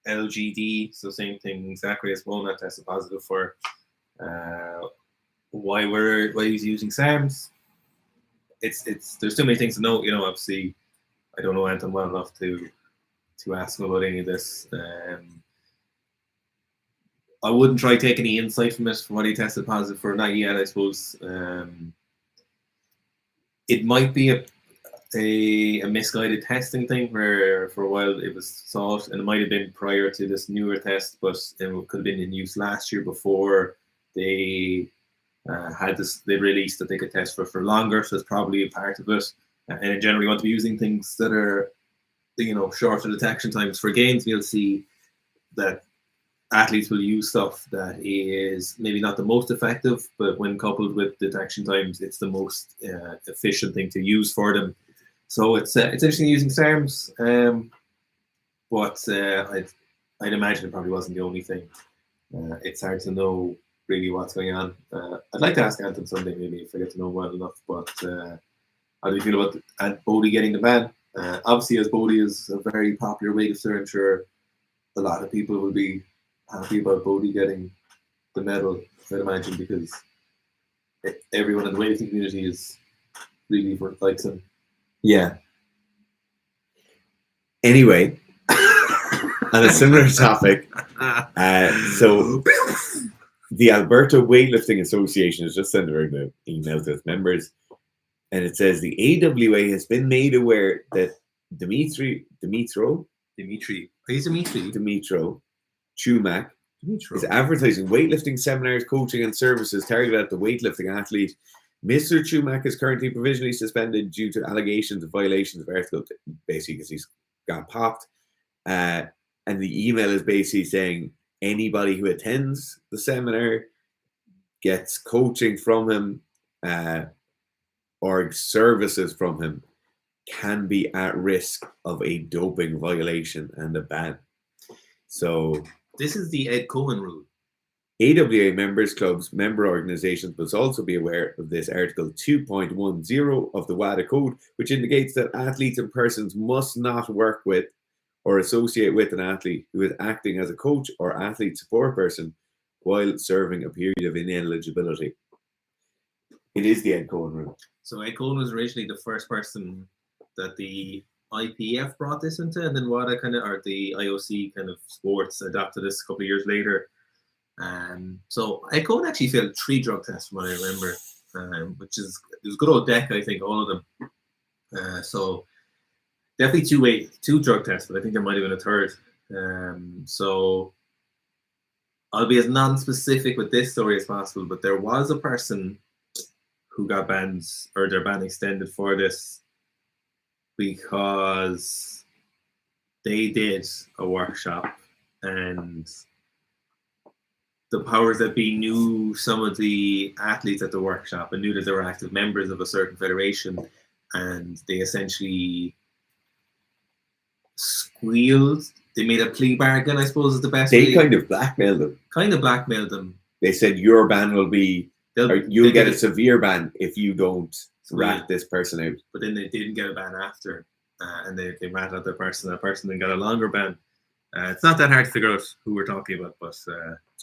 LGD, so same thing exactly as Mona tested positive for. Why he's using SARMs? It's there's too many things to know. Obviously, I don't know Anton well enough to ask him about any of this. I wouldn't try take any insight from it, from what he tested positive for. Not yet, I suppose. It might be a misguided testing thing where for a while it was thought, and it might have been prior to this newer test, but it could have been in use last year before they they released that they could test for longer, so it's probably a part of it. And in general, you want to be using things that are, shorter detection times for games. You'll see that athletes will use stuff that is maybe not the most effective, but when coupled with detection times, it's the most efficient thing to use for them. So it's interesting using SARMs, but I'd imagine it probably wasn't the only thing. It's hard to know really what's going on. I'd like to ask Anton Sunday maybe if I get to know him well enough, but how do you feel about Bodie getting the ban? Obviously, as Bodie is a very popular weightlifter, I'm sure a lot of people will be happy about Bodie getting the medal, I'd imagine, because everyone in the weightlifting community is really likes him. Yeah. Anyway, on a similar topic, so the Alberta Weightlifting Association has just sent around an email to its members, and it says the AWA has been made aware that Dimitro Chumak is advertising weightlifting seminars, coaching, and services targeted at the weightlifting athlete. Mr. Chumak is currently provisionally suspended due to allegations of violations of article, basically because he's got popped. And the email is basically saying anybody who attends the seminar, gets coaching from him, or services from him, can be at risk of a doping violation and a ban. So this is the Ed Cohen rule. AWA members clubs, member organizations must also be aware of this Article 2.10 of the WADA Code, which indicates that athletes and persons must not work with or associate with an athlete who is acting as a coach or athlete support person while serving a period of ineligibility. It is the Ed Cohen rule. So Ed Cohen was originally the first person that the IPF brought this into, and then WADA or the IOC kind of sports adopted this a couple of years later. So I go and actually failed 3 drug tests from what I remember, which is it was good old deck, I think, all of them. So definitely 2 drug tests, but I think there might have been a third. So I'll be as non-specific with this story as possible, but there was a person who got banned or their ban extended for this because they did a workshop and the powers that be knew some of the athletes at the workshop and knew that they were active members of a certain federation, and they essentially squealed. They made a plea bargain, I suppose is the best way. They kind of blackmailed them. Kind of blackmailed them. They said your ban will be, or you'll get a severe ban if you don't rat this person out. But then they didn't get a ban after, and they rat out the person. That person then got a longer ban. It's not that hard to figure out who we're talking about, but it's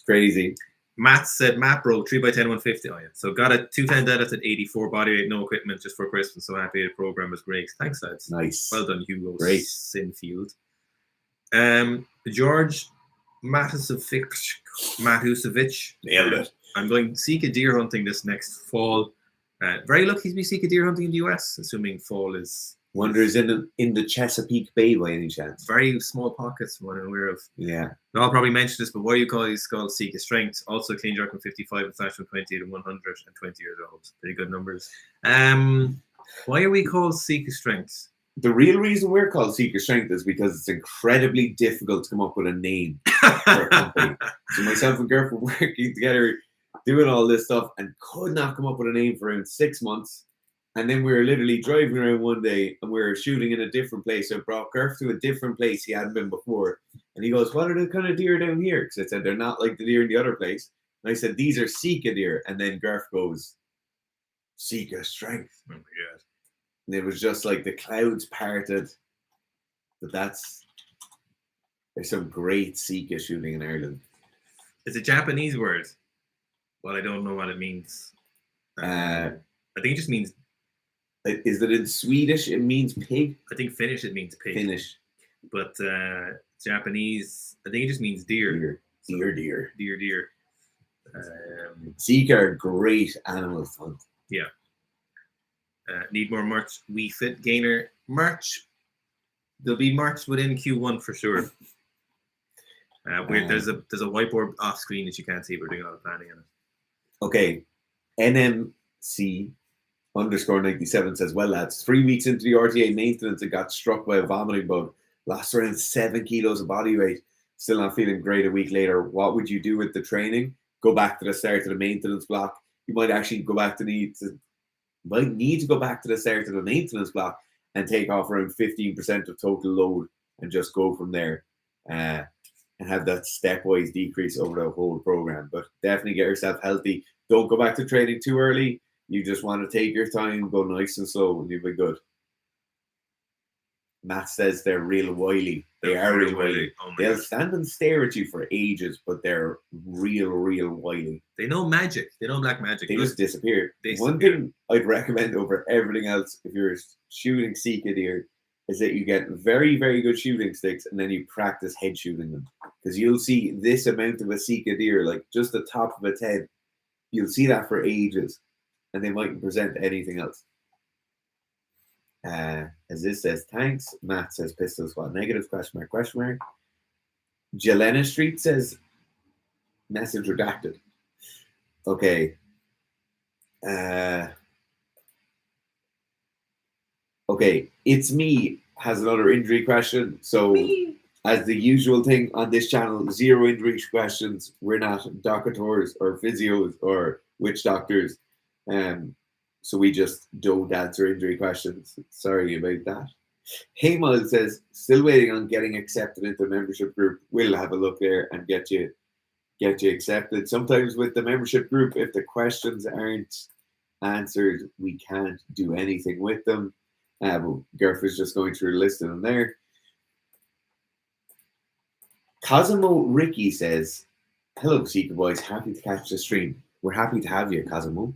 crazy. Matt said, Matt bro, 3x10, 150. Oh yeah. So got a 210 deadlift at 84 body weight, no equipment, just for Christmas. So happy the program was great. Thanks, lads. Nice. Well done, Hugo. Great. Sinfield. George Matusevic. Nailed it. I'm going Sika deer hunting this next fall. Very lucky to be Sika deer hunting in the US, assuming fall is. Wonder is in the Chesapeake Bay by any chance? Very small pockets, from what I'm aware of. Yeah. I'll probably mention this, but what do you call these called Sika strength? Also clean jerk from 55 and slash from 20 to 120 years old. Pretty good numbers. Why are we called Sika strength? The real reason we're called Sika Strength is because it's incredibly difficult to come up with a name for a company. So myself and Gerf were working together, doing all this stuff, and could not come up with a name for around 6 months. And then we were literally driving around one day and we were shooting in a different place. So I brought Gerf to a different place he hadn't been before. And he goes, what are the kind of deer down here? Because I said, they're not like the deer in the other place. And I said, these are Sika deer. And then Gerf goes, Sika Strength. Oh my God. And it was just like the clouds parted. But there's some great Sika shooting in Ireland. It's a Japanese word. Well, I don't know what it means. I think it just means. Is it in Swedish? It means pig. I think Finnish it means pig. Finnish. But Japanese, I think it just means deer. Deer. Deer. Sika are great animal fun. Yeah. Need more merch. We Fit Gainer merch. There'll be merch within Q1 for sure. There's a whiteboard off screen that you can't see. We're doing a lot of planning on it. Okay. NMC_97 says, well, lads, 3 weeks into the RTA maintenance, it got struck by a vomiting bug. Lost around 7 kilos of body weight. Still not feeling great a week later. What would you do with the training? Go back to the start of the maintenance block. You might actually go back to need to go back to the start of the maintenance block and take off around 15% of total load and just go from there and have that stepwise decrease over the whole program. But definitely get yourself healthy. Don't go back to training too early. You just want to take your time, go nice and slow, and you'll be good. Matt says they're real wily. They are real wily. Oh They'll stand and stare at you for ages, but they're real wily. They know magic. They know black magic. They just disappear. One thing I'd recommend over everything else, if you're shooting Sika deer, is that you get very, very good shooting sticks and then you practice head shooting them. Because you'll see this amount of a Sika deer, like just the top of its head, you'll see that for ages. And they mightn't present anything else. As this says, thanks. Matt says, pistol squad negative, question mark. Jelena Street says, message redacted. Okay. Okay, it's me has another injury question. So, as the usual thing on this channel, 0 injury questions. We're not doctors or physios or witch doctors. So we just don't answer injury questions. Sorry about that. Haymal says, still waiting on getting accepted into the membership group. We'll have a look there and get you accepted. Sometimes with the membership group, if the questions aren't answered, we can't do anything with them. Gerf is just going through the list of them there. Cosimo Ricky says, hello, Sika boys. Happy to catch the stream. We're happy to have you, Cosimo.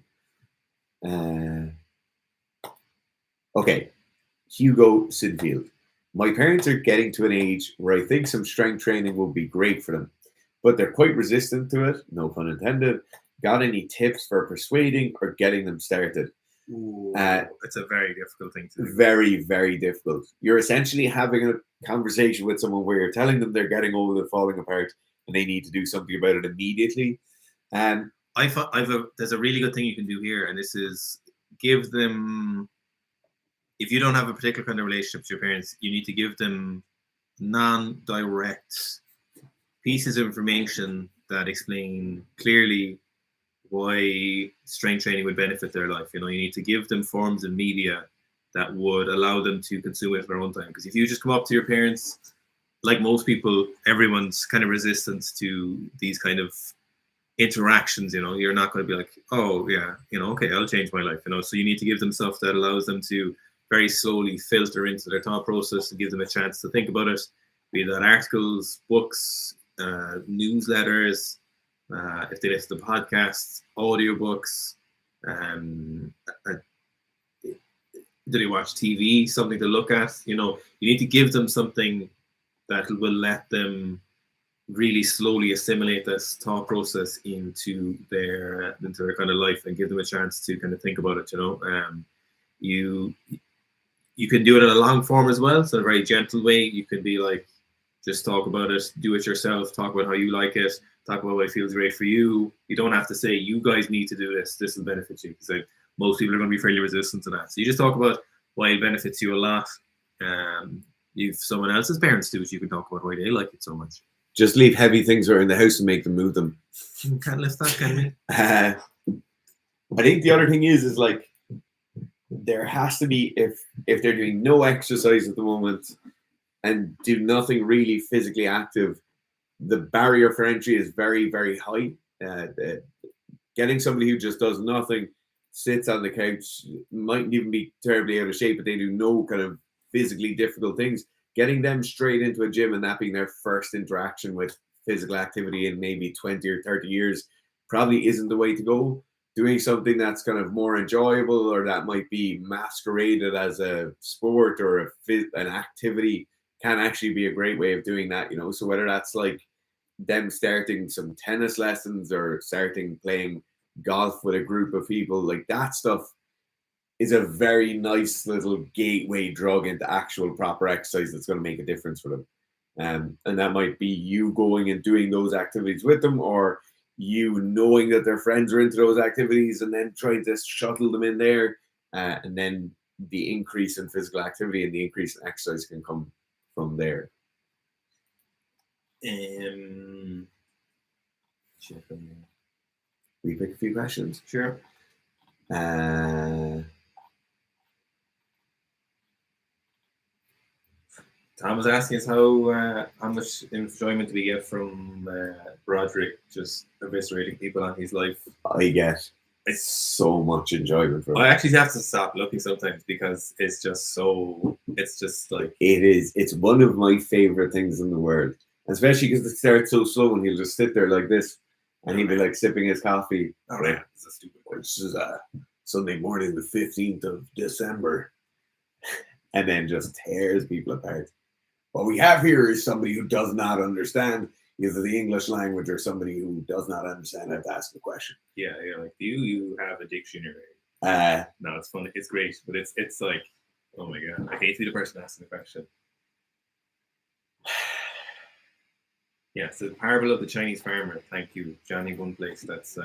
Okay, Hugo Sinfield. My parents are getting to an age where I think some strength training will be great for them. but they're quite resistant to it, no pun intended. Got any tips for persuading or getting them started? Ooh, it's a very difficult thing to do. Very, very difficult. You're essentially having a conversation with someone where you're telling them they're getting old and falling apart and they need to do something about it immediately. There's a really good thing you can do here, and this is give them, if you don't have a particular kind of relationship with your parents, you need to give them non-direct pieces of information that explain clearly why strength training would benefit their life. You need to give them forms of media that would allow them to consume it in their own time. Because if you just come up to your parents, like most people, everyone's kind of resistant to these kind of interactions. You're not going to be like, oh yeah, okay, I'll change my life. So you need to give them stuff that allows them to very slowly filter into their thought process and give them a chance to think about it, be that articles, books, newsletters, if they listen to podcasts, audiobooks, do they watch TV, something to look at. You need to give them something that will let them really slowly assimilate this thought process into their kind of life and give them a chance to kind of think about it. You can do it in a long form as well, so in a very gentle way. You can be like, just talk about it, do it yourself, talk about how you like it, talk about what feels great for you. You don't have to say, you guys need to do this will benefit you, because most people are going to be fairly resistant to that. So you just talk about why it benefits you a lot. If someone else's parents do it, you can talk about why they like it so much. Just leave heavy things around the house and make them move them. You can't lift that, can we? I think the other thing is like, there has to be, if they're doing no exercise at the moment and do nothing really physically active, the barrier for entry is very, very high. Getting somebody who just does nothing, sits on the couch, mightn't even be terribly out of shape, but they do no kind of physically difficult things, getting them straight into a gym and that being their first interaction with physical activity in maybe 20 or 30 years probably isn't the way to go. Doing something that's kind of more enjoyable, or that might be masqueraded as a sport or an activity, can actually be a great way of doing that. So whether that's like them starting some tennis lessons or starting playing golf with a group of people, like that stuff is a very nice little gateway drug into actual proper exercise that's going to make a difference for them. And that might be you going and doing those activities with them, or you knowing that their friends are into those activities and then trying to shuttle them in there. And then the increase in physical activity and the increase in exercise can come from there. We pick a few questions. Sure. Tom was asking us how much enjoyment do we get from Broderick just eviscerating people on his life. I get so much enjoyment from it. I actually have to stop looking sometimes because it's just like... It's one of my favorite things in the world. Especially because it starts so slow and he'll just sit there like this and he'll be like sipping his coffee. Oh, yeah. It's a stupid word. This is Sunday morning, the 15th of December. And then just tears people apart. What we have here is somebody who does not understand either the English language or somebody who does not understand how to ask a question. Yeah, like, do you have a dictionary? No, it's funny. It's great, but it's like, oh my god, I hate to be the person asking the question. Yeah, so the parable of the Chinese farmer. Thank you, Johnny One Place. That's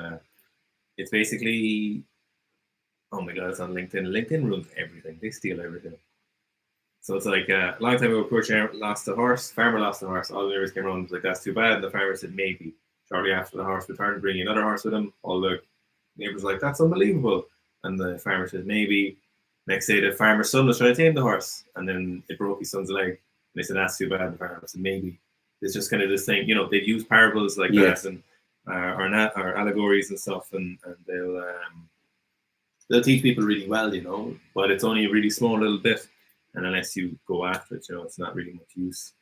it's basically, oh my god, it's on LinkedIn. LinkedIn ruins everything. They steal everything. So it's like a long time ago, poor lost a horse. Farmer lost a horse. All the neighbors came around and was like, that's too bad. And the farmer said, maybe. Shortly after, the horse returned, bringing another horse with him. All the neighbors were like, that's unbelievable. And the farmer said, maybe. Next day, the farmer's son was trying to tame the horse. And then it broke his son's leg. And they said, that's too bad. The farmer said, maybe. It's just kind of this thing, they've used parables like that and or allegories and stuff. And they'll teach people really well, but it's only a really small little bit. And unless you go after it, it's not really much use.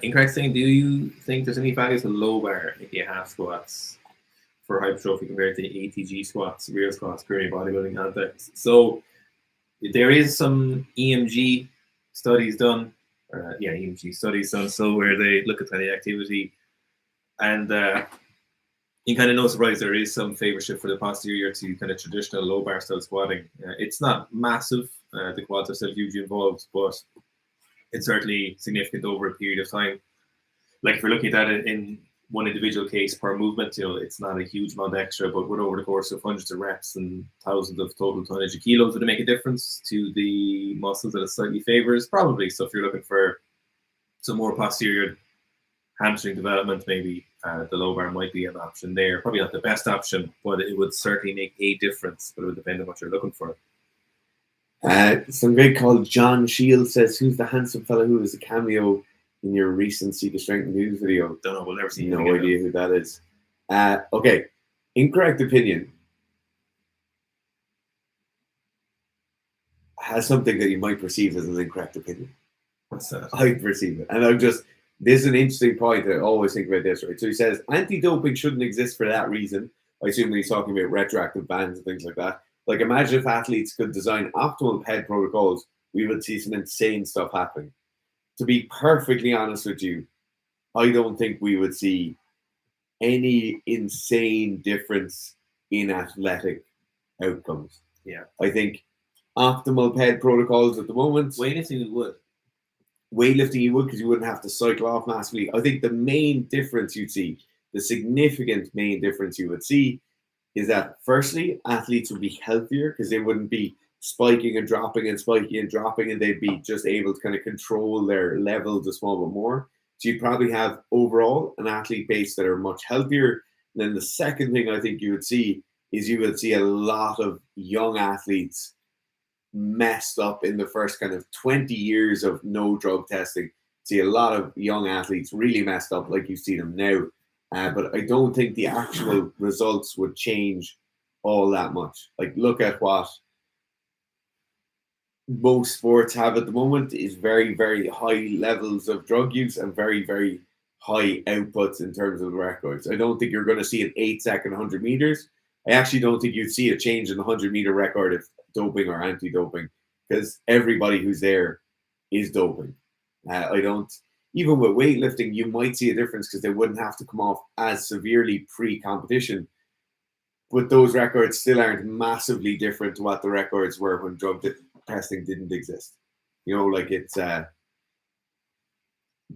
Incorrect thing, do you think there's any value to low bar AKA half squats for hypertrophy compared to ATG squats, real squats, pyramid bodybuilding context? So there is some EMG studies done, EMG studies done, so where they look at kind of activity, and you kind of no surprise there is some favorship for the posterior to kind of traditional low bar style squatting. It's not massive, the quads are still hugely involved, but it's certainly significant over a period of time. Like if you're looking at that in one individual case per movement, it's not a huge amount extra, but with over the course of hundreds of reps and thousands of total tonnage of kilos, would it make a difference to the muscles that it slightly favors? Probably. So if you're looking for some more posterior hamstring development, maybe the low bar might be an option there. Probably not the best option, but it would certainly make a difference, but it would depend on what you're looking for. Some guy called John Shields says, "Who's the handsome fellow who was a cameo in your recent Sika Strength news video?" Don't know. We'll never see. No idea who that is. Okay, incorrect opinion has something that you might perceive as an incorrect opinion. What's that? I perceive it, and this is an interesting point that I always think about this, right? So he says anti-doping shouldn't exist for that reason. I assume when he's talking about retroactive bans and things like that. Like, imagine if athletes could design optimal PED protocols, we would see some insane stuff happening. To be perfectly honest with you, I don't think we would see any insane difference in athletic outcomes. Yeah. I think optimal PED protocols at the moment. Weightlifting you would. Weightlifting you would, because you wouldn't have to cycle off massively. I think the main difference you'd see, the significant main difference you would see, is that firstly, athletes would be healthier because they wouldn't be spiking and dropping and spiking and dropping, and they'd be just able to kind of control their levels a small bit more. So you'd probably have overall an athlete base that are much healthier. And then the second thing I think you would see is you would see a lot of young athletes messed up in the first kind of 20 years of no drug testing. See a lot of young athletes really messed up like you see them now. But I don't think the actual results would change all that much. Like, look at what most sports have at the moment is very, very high levels of drug use and very, very high outputs in terms of records. I don't think you're going to see an 8-second 100 meters. I actually don't think you'd see a change in the 100-meter record if doping or anti-doping, because everybody who's there is doping. Even with weightlifting, you might see a difference because they wouldn't have to come off as severely pre-competition. But those records still aren't massively different to what the records were when drug testing didn't exist. Like it's the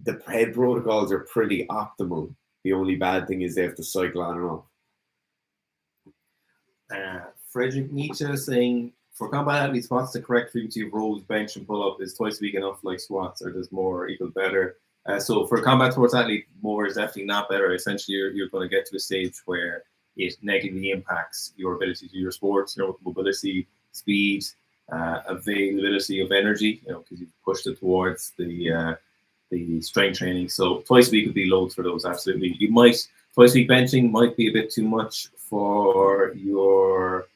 PED protocols are pretty optimal. The only bad thing is they have to cycle on and off. Frederick Nietzsche saying, for combat athletes, what's the correct frequency of rows, bench, and pull-up? Is twice a week enough like squats, or does more equal better? So for a combat sports athlete, more is definitely not better. Essentially, you're going to get to a stage where it negatively impacts your ability to do your sports, mobility, speed, availability of energy, because you've pushed it towards the strength training. So twice a week would be loads for those, absolutely. Twice a week benching might be a bit too much for your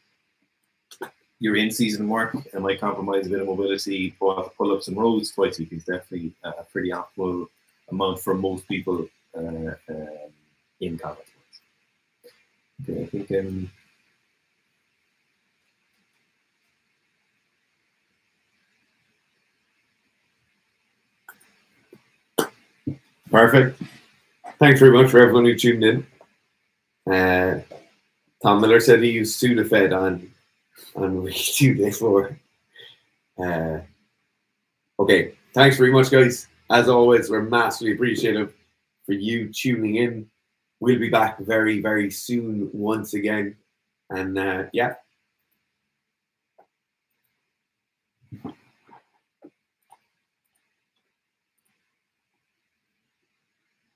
in-season work. It might compromise a bit of mobility, but pull-ups and rows twice a week is definitely a pretty optimal amount for most people in combat sports. Okay, I think Perfect. Thanks very much for everyone who tuned in. Tom Miller said he used Sudafed on week 2, day 4. Okay, thanks very much, guys. As always, we're massively appreciative for you tuning in. We'll be back very, very soon once again. And yeah.